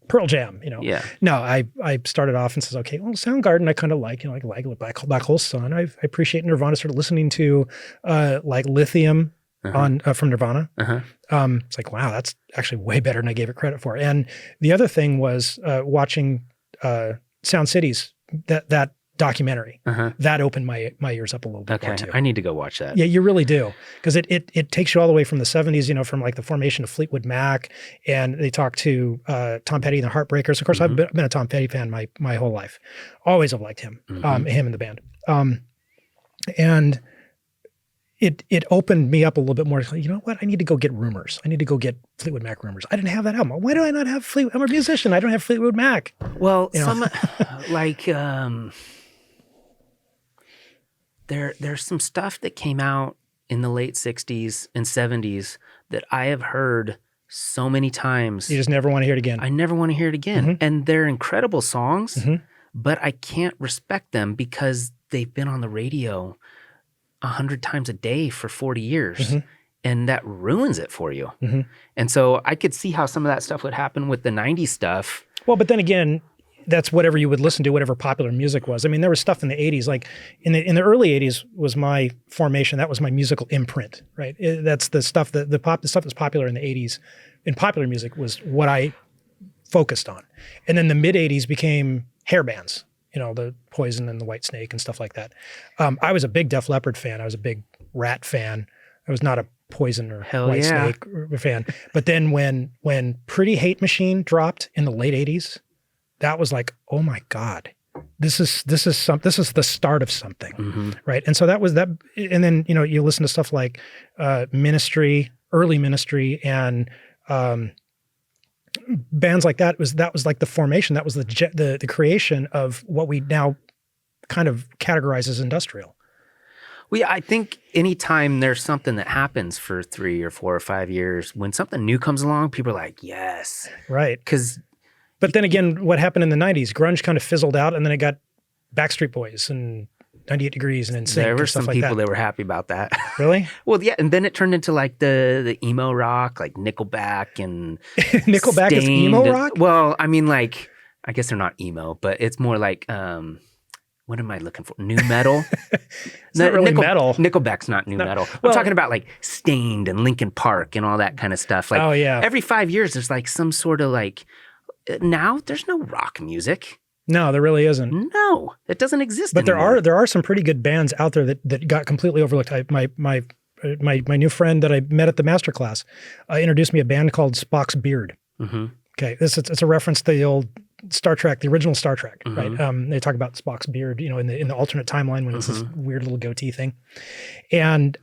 Pearl Jam, Yeah. No, I started off and says, okay, well, Soundgarden I kind of like, like Black Hole Sun. I appreciate Nirvana. Started listening to like Lithium from Nirvana. It's like, wow, that's actually way better than I gave it credit for. And the other thing was watching Sound Cities, that documentary. That opened my ears up a little bit more too. I need to go watch that. Yeah, you really do. Because it takes you all the way from the 70s, from like the formation of Fleetwood Mac, and they talk to Tom Petty and the Heartbreakers. Of course, I've been a Tom Petty fan my whole life. Always have liked him, him and the band. And it opened me up a little bit more. You know what? I need to go get Rumors. I need to go get Fleetwood Mac Rumors. I didn't have that album. Why do I not have Fleetwood? I'm a musician. I don't have Fleetwood Mac. Well, some like there's some stuff that came out in the late 60s and 70s that I have heard so many times. You just never want to hear it again. I never want to hear it again. And they're incredible songs, but I can't respect them because they've been on the radio 100 times a day for 40 years. And that ruins it for you. And so I could see how some of that stuff would happen with the 90s stuff. Well, but then again, that's whatever you would listen to, whatever popular music was. I mean, there was stuff in the 80s, like in the early 80s was my formation. That was my musical imprint, right? That's the stuff the stuff that's popular in the 80s in popular music was what I focused on. And then the mid 80s became hair bands, the Poison and the White Snake and stuff like that. I was a big Def Leppard fan. I was a big Rat fan. I was not a Poison or Hell White yeah. Snake fan. But then when Pretty Hate Machine dropped in the late 80s, that was like, oh my God, this is the start of something, right? And so that was that. And then, you know, you listen to stuff like Ministry, early Ministry, and bands like that was like the formation. That was the creation of what we now kind of categorize as industrial. Well, yeah, I think anytime there's something that happens for 3 or 4 or 5 years, when something new comes along, people are like, yes. Right. But then again, what happened in the 90s, grunge kind of fizzled out, and then it got Backstreet Boys and 98 Degrees and NSYNC. There were and stuff some like people that were happy about that. Really? Well, yeah, and then it turned into like the emo rock, like Nickelback and Nickelback is emo rock? Well, I mean, like, I guess they're not emo, but it's more like, what am I looking for? New metal? It's not really metal. Nickelback's not new metal. I'm talking about like Stained and Linkin Park and all that kind of stuff. Like, oh, yeah. Every 5 years, there's like some sort of like, now there's no rock music. No, there really isn't. No, it doesn't exist But anymore. there are some pretty good bands out there that got completely overlooked. My new friend that I met at the masterclass introduced me a band called Spock's Beard. Mm-hmm. Okay, it's a reference to the old Star Trek, the original Star Trek, right? They talk about Spock's beard, you know, in the alternate timeline when it's this weird little goatee thing. And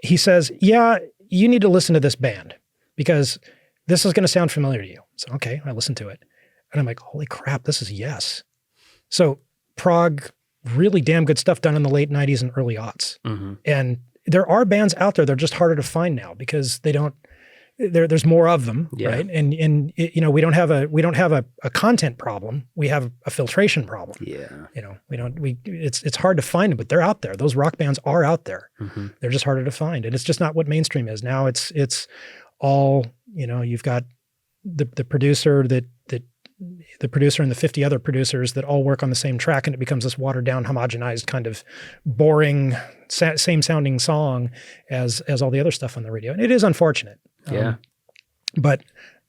he says, yeah, you need to listen to this band because this is going to sound familiar to you. So, okay, I listened to it. And I'm like, holy crap, this is Yes. So prog, really damn good stuff done in the late 90s and early aughts. And there are bands out there that are just harder to find now because they don't, there's more of them, right? And you know, we don't have a content problem. We have a filtration problem. Yeah. You know, it's hard to find them, but they're out there. Those rock bands are out there. They're just harder to find. And it's just not what mainstream is. Now it's all, you know, you've got the producer the producer and the 50 other producers that all work on the same track, and it becomes this watered down, homogenized kind of boring, same sounding song as all the other stuff on the radio. And it is unfortunate. Yeah. But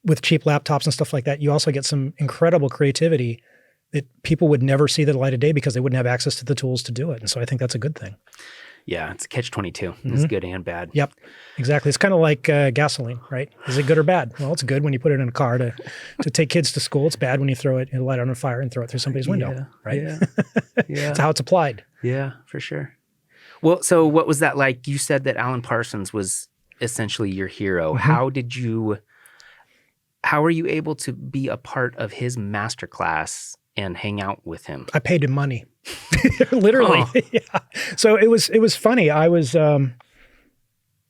with cheap laptops and stuff like that, you also get some incredible creativity that people would never see the light of day because they wouldn't have access to the tools to do it. And so I think that's a good thing. Yeah, it's a catch-22. It's good and bad. Yep, exactly. It's kind of like gasoline, right? Is it good or bad? Well, it's good when you put it in a car to take kids to school. It's bad when you throw it and light it on fire and throw it through somebody's window, right? Yeah. That's how it's applied. Yeah, for sure. Well, so what was that like? You said that Alan Parsons was essentially your hero. How were you able to be a part of his masterclass and hang out with him? I paid him money. Literally. Oh. Yeah. So it was funny. I was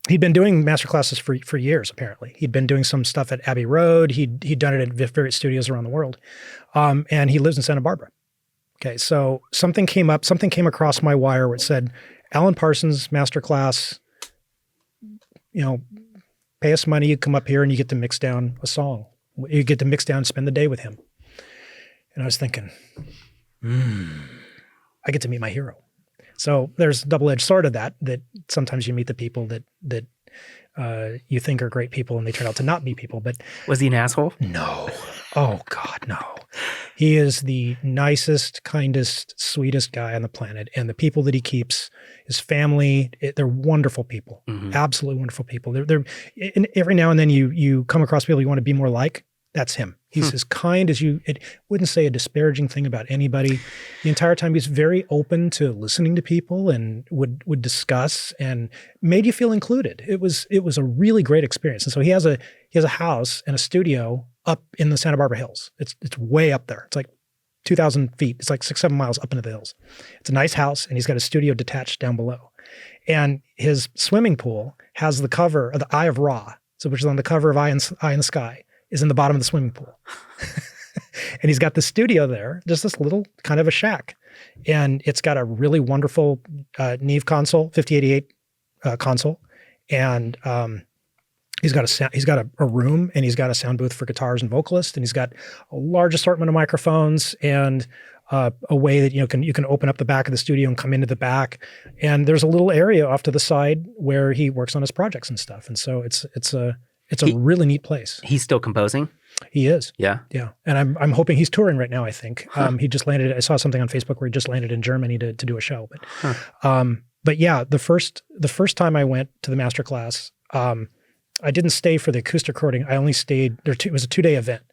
he'd been doing masterclasses for years, apparently. He'd been doing some stuff at Abbey Road. He'd done it at various studios around the world. And he lives in Santa Barbara. Okay, so something came across my wire which said, Alan Parsons masterclass, you know, pay us money, you come up here and you get to mix down a song. You get to mix down and spend the day with him. And I was thinking, I get to meet my hero. So there's a double-edged sword of that sometimes you meet the people that you think are great people and they turn out to not be people. But was he an asshole? No. Oh God, no. He is the nicest, kindest, sweetest guy on the planet. And the people that he keeps, his family, they're wonderful people. Absolutely wonderful people. They're every now and then you come across people you want to be more like. That's him. He's as kind as it wouldn't say a disparaging thing about anybody. The entire time he's very open to listening to people and would discuss and made you feel included. It was a really great experience. And so he has a house and a studio up in the Santa Barbara Hills. It's way up there. It's like 2,000 feet. It's like 6-7 miles up into the hills. It's a nice house and he's got a studio detached down below. And his swimming pool has the cover of the Eye of Ra, so which is on the cover of Eye in the Sky, is in the bottom of the swimming pool. And he's got the studio there, just this little kind of a shack. And it's got a really wonderful Neve console, 5088 console. And he's got a room and he's got a sound booth for guitars and vocalists. And he's got a large assortment of microphones and a way that you can open up the back of the studio and come into the back. And there's a little area off to the side where he works on his projects and stuff. And so it's a really neat place. He's still composing? He is. Yeah. Yeah. And I'm hoping he's touring right now, I think. He just landed, I saw something on Facebook where he just landed in Germany to do a show. But But yeah, the first time I went to the master class, I didn't stay for the acoustic recording. I only stayed there. It was a 2-day event.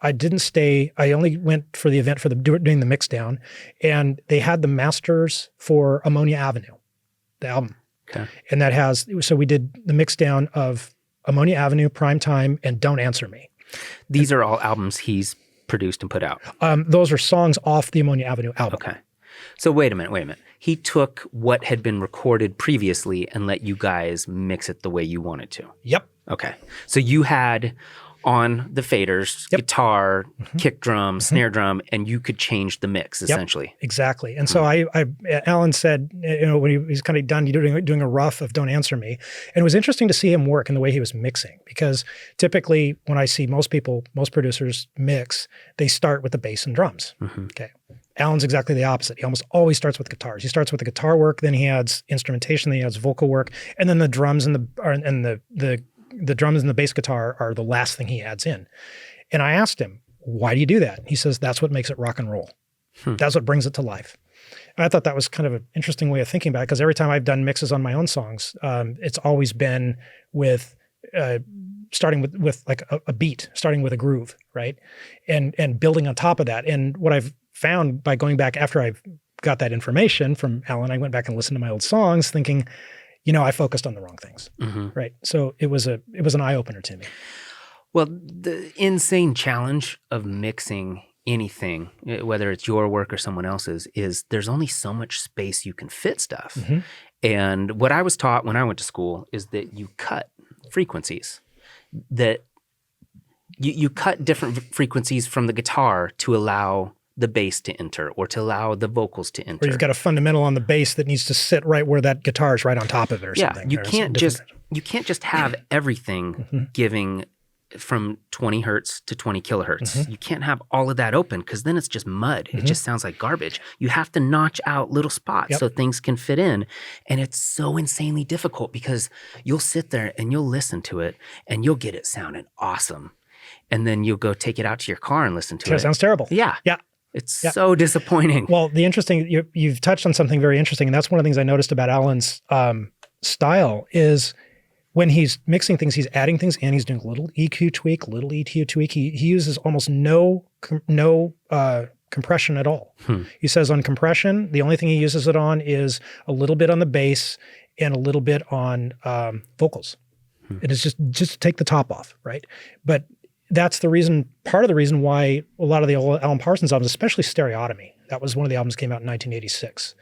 I didn't stay. I only went for the event for doing the mix down, and they had the masters for Ammonia Avenue, the album. Okay. And so we did the mix down of Ammonia Avenue, Prime Time, and Don't Answer Me. These are all albums he's produced and put out. Those are songs off the Ammonia Avenue album. Okay. So wait a minute. He took what had been recorded previously and let you guys mix it the way you wanted to. Yep. Okay. So you had on the faders, guitar, kick drum, snare drum, and you could change the mix essentially. Exactly. And so Alan said, when he was kind of done doing a rough of Don't Answer Me. And it was interesting to see him work in the way he was mixing, because typically when I see most producers mix, they start with the bass and drums. Okay. Alan's exactly the opposite. He almost always starts with guitars. He starts with the guitar work, then he adds instrumentation, then he adds vocal work, and then the drums and the drums and the bass guitar are the last thing he adds in. And I asked him, why do you do that? He says, that's what makes it rock and roll. That's what brings it to life. And I thought that was kind of an interesting way of thinking about it, because every time I've done mixes on my own songs, it's always been with starting with like a beat, starting with a groove, right? And building on top of that. And what I've found by going back after I've got that information from Alan, I went back and listened to my old songs thinking, I focused on the wrong things, right? So it was an eye-opener to me. Well, the insane challenge of mixing anything, whether it's your work or someone else's, is there's only so much space you can fit stuff. And what I was taught when I went to school is that you cut frequencies, that you cut different frequencies from the guitar to allow the bass to enter or to allow the vocals to enter. Or you've got a fundamental on the bass that needs to sit right where that guitar is right on top of it or something. You can't just have everything giving from 20 hertz to 20 kilohertz. You can't have all of that open, because then it's just mud. It just sounds like garbage. You have to notch out little spots so things can fit in. And it's so insanely difficult, because you'll sit there and you'll listen to it and you'll get it sounding awesome. And then you'll go take it out to your car and listen to it. It sounds terrible. Yeah. It's so disappointing. Well, you've touched on something very interesting, and that's one of the things I noticed about Alan's style is when he's mixing things, he's adding things in, he's doing a little EQ tweak, little EQ tweak. He uses almost no compression at all. He says on compression, the only thing he uses it on is a little bit on the bass and a little bit on vocals. And it's just to take the top off, right? But that's part of the reason why a lot of the old Alan Parsons albums, especially Stereotomy, that was one of the albums that came out in 1986.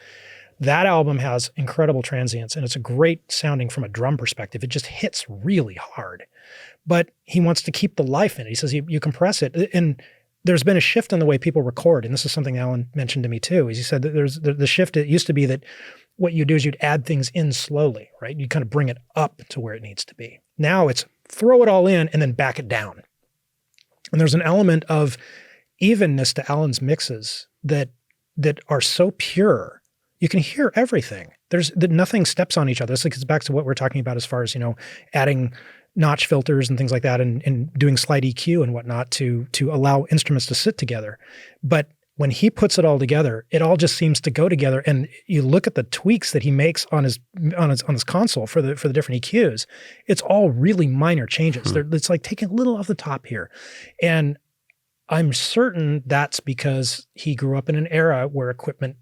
That album has incredible transients, and it's a great sounding from a drum perspective. It just hits really hard. But he wants to keep the life in it. He says you compress it. And there's been a shift in the way people record, and this is something Alan mentioned to me too. Is he said that there's the shift. It used to be that what you do is you'd add things in slowly, right? You kind of bring it up to where it needs to be. Now it's throw it all in and then back it down. And there's an element of evenness to Alan's mixes that are so pure. You can hear everything. Nothing steps on each other. This gets back to what we're talking about as far as, adding notch filters and things like that and doing slide EQ and whatnot to allow instruments to sit together. But when he puts it all together, it all just seems to go together. And you look at the tweaks that he makes on his console for the different EQs, it's all really minor changes. It's like taking a little off the top here. And I'm certain that's because he grew up in an era where equipment,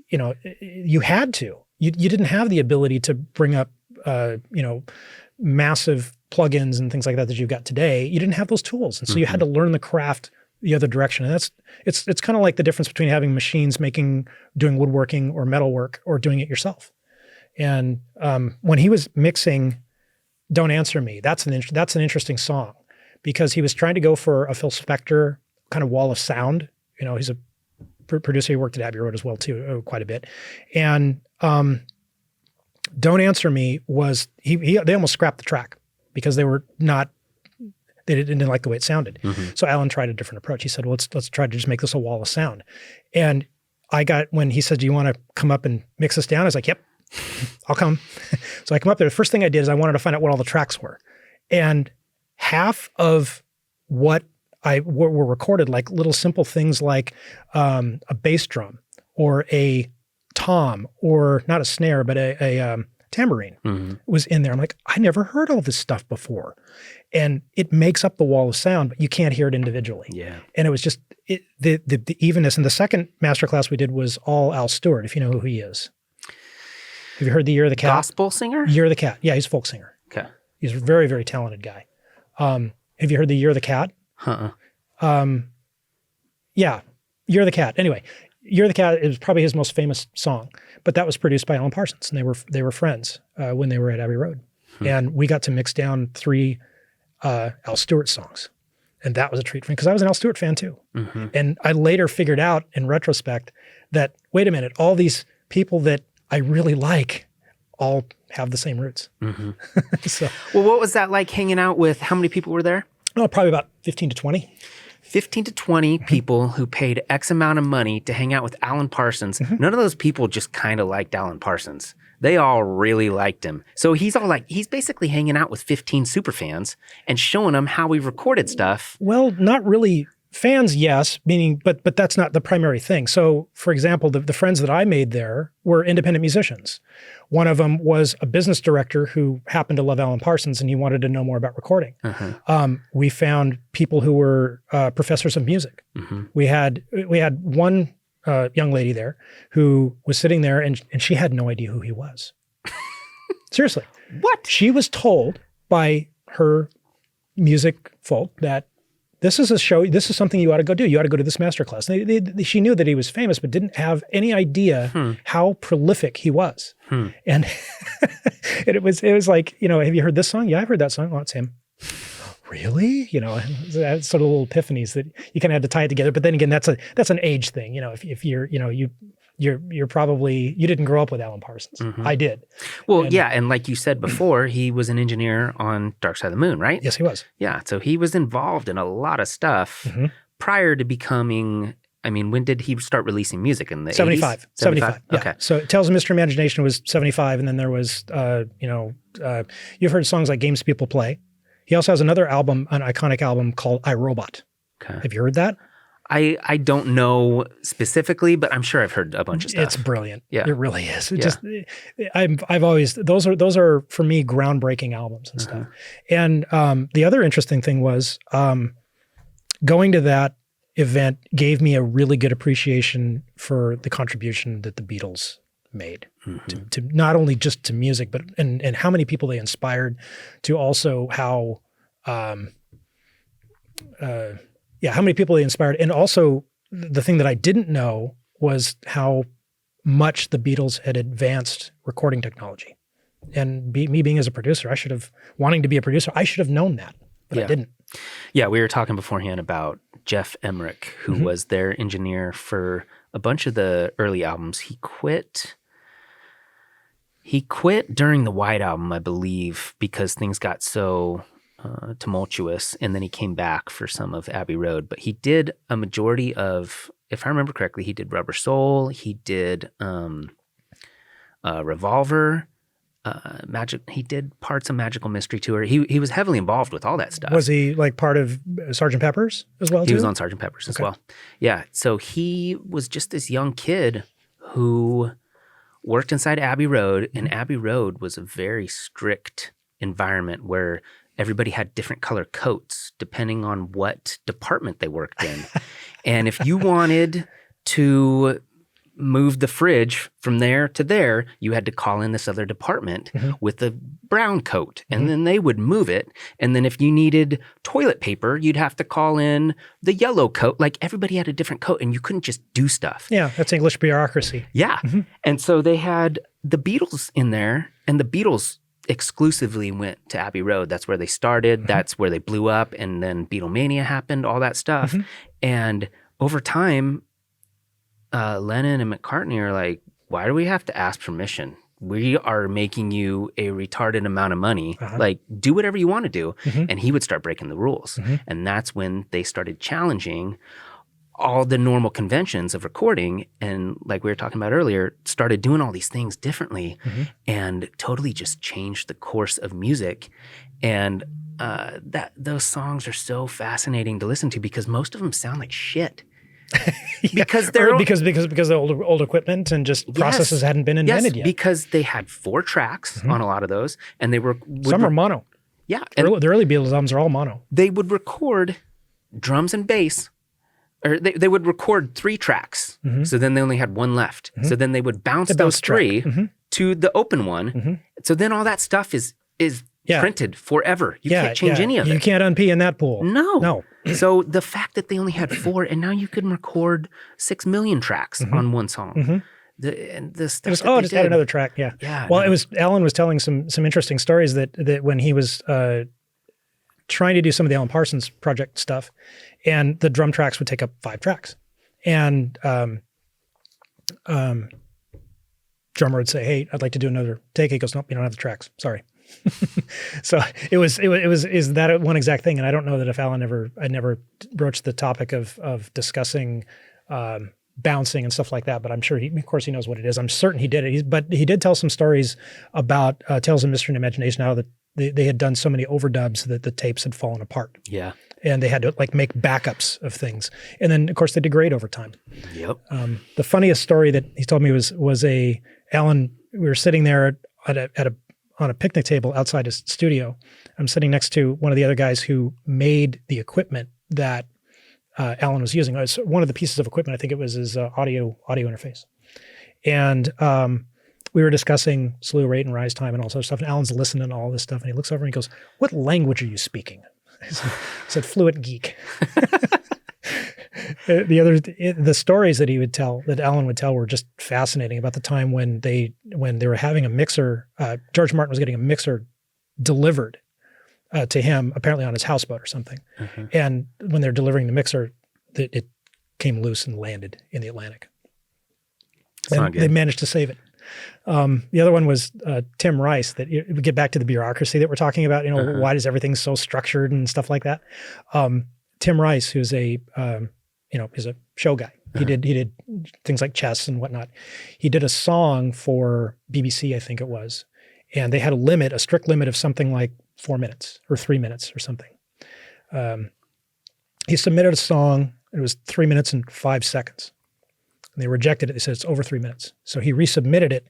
you had to. You didn't have the ability to bring up, massive plugins and things like that you've got today. You didn't have those tools. And so you had to learn the craft the other direction. And it's kind of like the difference between having machines doing woodworking or metalwork or doing it yourself. And when he was mixing Don't Answer Me, that's an interesting song, because he was trying to go for a Phil Spector kind of wall of sound. He's a producer. He worked at Abbey Road as well too, quite a bit. And Don't Answer Me was, they almost scrapped the track because they didn't like the way it sounded. So Alan tried a different approach. He said, well, let's try to just make this a wall of sound. And when he said, do you want to come up and mix this down? I was like, yep, I'll come. So I come up there. The first thing I did is I wanted to find out what all the tracks were. And half of what were recorded, like little simple things like a bass drum or a tom or not a snare, but a tambourine was in there. I'm like, I never heard all this stuff before. And it makes up the wall of sound, but you can't hear it individually. Yeah. And it was just the evenness. And the second masterclass we did was all Al Stewart, if you know who he is. Have you heard The Year of the Cat? Gospel singer? Year of the Cat. Yeah, he's a folk singer. Okay. He's a very, very talented guy. Have you heard The Year of the Cat? Yeah, Year of the Cat. Anyway, Year of the Cat is probably his most famous song, but that was produced by Alan Parsons, and they were friends when they were at Abbey Road. And we got to mix down 3 Al Stewart songs. And that was a treat for me because I was an Al Stewart fan too. And I later figured out in retrospect that, wait a minute, all these people that I really like all have the same roots. So, well, what was that like hanging out with, how many people were there? Oh, probably about 15 to 20. 15 to 20 people who paid X amount of money to hang out with Alan Parsons. None of those people just kind of liked Alan Parsons. They all really liked him. So he's basically hanging out with 15 super fans and showing them how we recorded stuff. Well, not really fans, yes, meaning, but that's not the primary thing. So, for example, the friends that I made there were independent musicians. One of them was a business director who happened to love Alan Parsons and he wanted to know more about recording. We found people who were professors of music. We had one young lady there who was sitting there and she had no idea who he was. Seriously. What? She was told by her music folk that this is a show, this is something you ought to go do. You ought to go to this masterclass. She knew that he was famous, but didn't have any idea how prolific he was. And it was like, have you heard this song? Yeah, I've heard that song. Oh, it's him. Really? That's sort of little epiphanies that you kind of had to tie it together. But then again, that's an age thing. If you're probably, you didn't grow up with Alan Parsons. I did. Well, and like you said before, he was an engineer on Dark Side of the Moon, right? Yes, he was. Yeah, so he was involved in a lot of stuff prior to becoming, when did he start releasing music? In the 75. 80s? 75. Yeah. Okay. So Tales of Mystery Imagination was 75, and then there was, you've heard songs like Games People Play. He also has another album, an iconic album called iRobot. Okay. Have you heard that? I don't know specifically, but I'm sure I've heard a bunch of stuff. It's brilliant. Yeah. It really is. I've always, those are for me groundbreaking albums and stuff. And the other interesting thing was going to that event gave me a really good appreciation for the contribution that the Beatles made to not only just to music, but and how many people they inspired, to also how many people they inspired. And also the thing that I didn't know was how much the Beatles had advanced recording technology. And me being as a producer, wanting to be a producer, I should have known that, but I didn't. Yeah, we were talking beforehand about Jeff Emmerich, who was their engineer for a bunch of the early albums. He quit during the White Album, I believe, because things got so tumultuous, and then he came back for some of Abbey Road. But he did a majority of, if I remember correctly, he did Rubber Soul, he did Revolver, Magic. He did parts of Magical Mystery Tour. He was heavily involved with all that stuff. Was he like part of Sgt. Pepper's as well? He was on Sgt. Pepper's as well. Yeah. So he was just this young kid who worked inside Abbey Road, and Abbey Road was a very strict environment where everybody had different color coats depending on what department they worked in. And if you wanted to move the fridge from there to there, you had to call in this other department with the brown coat, and then they would move it. And then if you needed toilet paper, you'd have to call in the yellow coat. Like, everybody had a different coat, and you couldn't just do stuff. Yeah, that's English bureaucracy. Yeah. And so they had the Beatles in there, and the Beatles exclusively went to Abbey Road. That's where they started. That's where they blew up, and then Beatlemania happened, all that stuff. And over time, Lennon and McCartney are like, why do we have to ask permission? We are making you a retarded amount of money. Like, do whatever you want to do. And he would start breaking the rules. And that's when they started challenging all the normal conventions of recording. And like we were talking about earlier, started doing all these things differently and totally just changed the course of music. And those songs are so fascinating to listen to because most of them sound like shit. Because they're because of old equipment and just processes hadn't been invented yet. Because they had 4 tracks on a lot of those, and they were some are mono. Yeah, the early Beatles albums are all mono. They would record drums and bass, or they would record 3 tracks. So then they only had 1 left. So then they would bounce those 3 to the open one. So then all that stuff is printed forever. You can't change any of it. You can't unpee in that pool. No. So the fact that they only had 4, and now you can record 6 million tracks on one song. Just add another track. Yeah. Well, Alan was telling some interesting stories that when he was trying to do some of the Alan Parsons project stuff, and the drum tracks would take up 5 tracks, and drummer would say, "Hey, I'd like to do another take." He goes, "Nope, you don't have the tracks. Sorry." So it was that one exact thing. And I don't know that if Alan I never broached the topic of discussing bouncing and stuff like that, but I'm sure of course he knows what it is. I'm certain he did it. But he did tell some stories about Tales of Mystery and Imagination, how that they had done so many overdubs that the tapes had fallen apart. Yeah. And they had to like make backups of things. And then of course they degrade over time. Yep. The funniest story that he told me was Alan, we were sitting there on a picnic table outside his studio. I'm sitting next to one of the other guys who made the equipment that Alan was using. It was one of the pieces of equipment. I think it was his audio interface. And we were discussing slew rate and rise time and all sorts of stuff. And Alan's listening to all this stuff. And he looks over and he goes, "What language are you speaking?" I said, "Fluent geek." The stories that Alan would tell were just fascinating about the time when they were having a mixer. George Martin was getting a mixer delivered to him, apparently on his houseboat or something. And when they're delivering the mixer, it came loose and landed in the Atlantic. And they managed to save it. The other one was Tim Rice. That we get back to the bureaucracy that we're talking about. Why is everything so structured and stuff like that? Tim Rice, who's is a show guy. He did things like chess and whatnot. He did a song for BBC, I think it was, and they had a strict limit of something like 4 minutes or 3 minutes or something. He submitted a song. It was 3 minutes and 5 seconds. And they rejected it. They said it's over 3 minutes. So he resubmitted it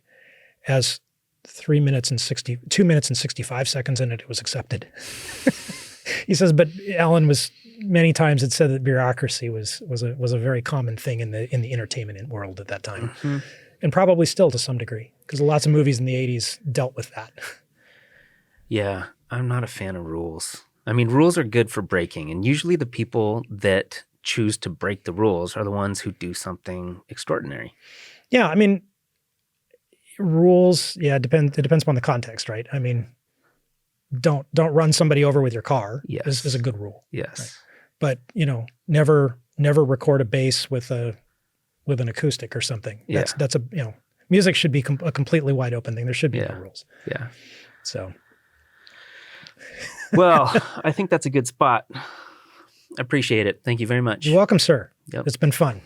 as 2 minutes and 65 seconds, and it was accepted. He says, but Alan was many times had said that bureaucracy was a very common thing in the entertainment world at that time, and probably still to some degree, because lots of movies in the 80s dealt with that. Yeah, I'm not a fan of rules. I mean, rules are good for breaking, and usually the people that choose to break the rules are the ones who do something extraordinary. Yeah, I mean, rules. Yeah, it depends upon the context, right? I mean, don't run somebody over with your car. Yes, is a good rule. Yes, right? But never record a bass with an acoustic or something. That's music should be a completely wide open thing. There should be no rules. Yeah. So. Well, I think that's a good spot. Appreciate it. Thank you very much. You're welcome, sir. Yep. It's been fun.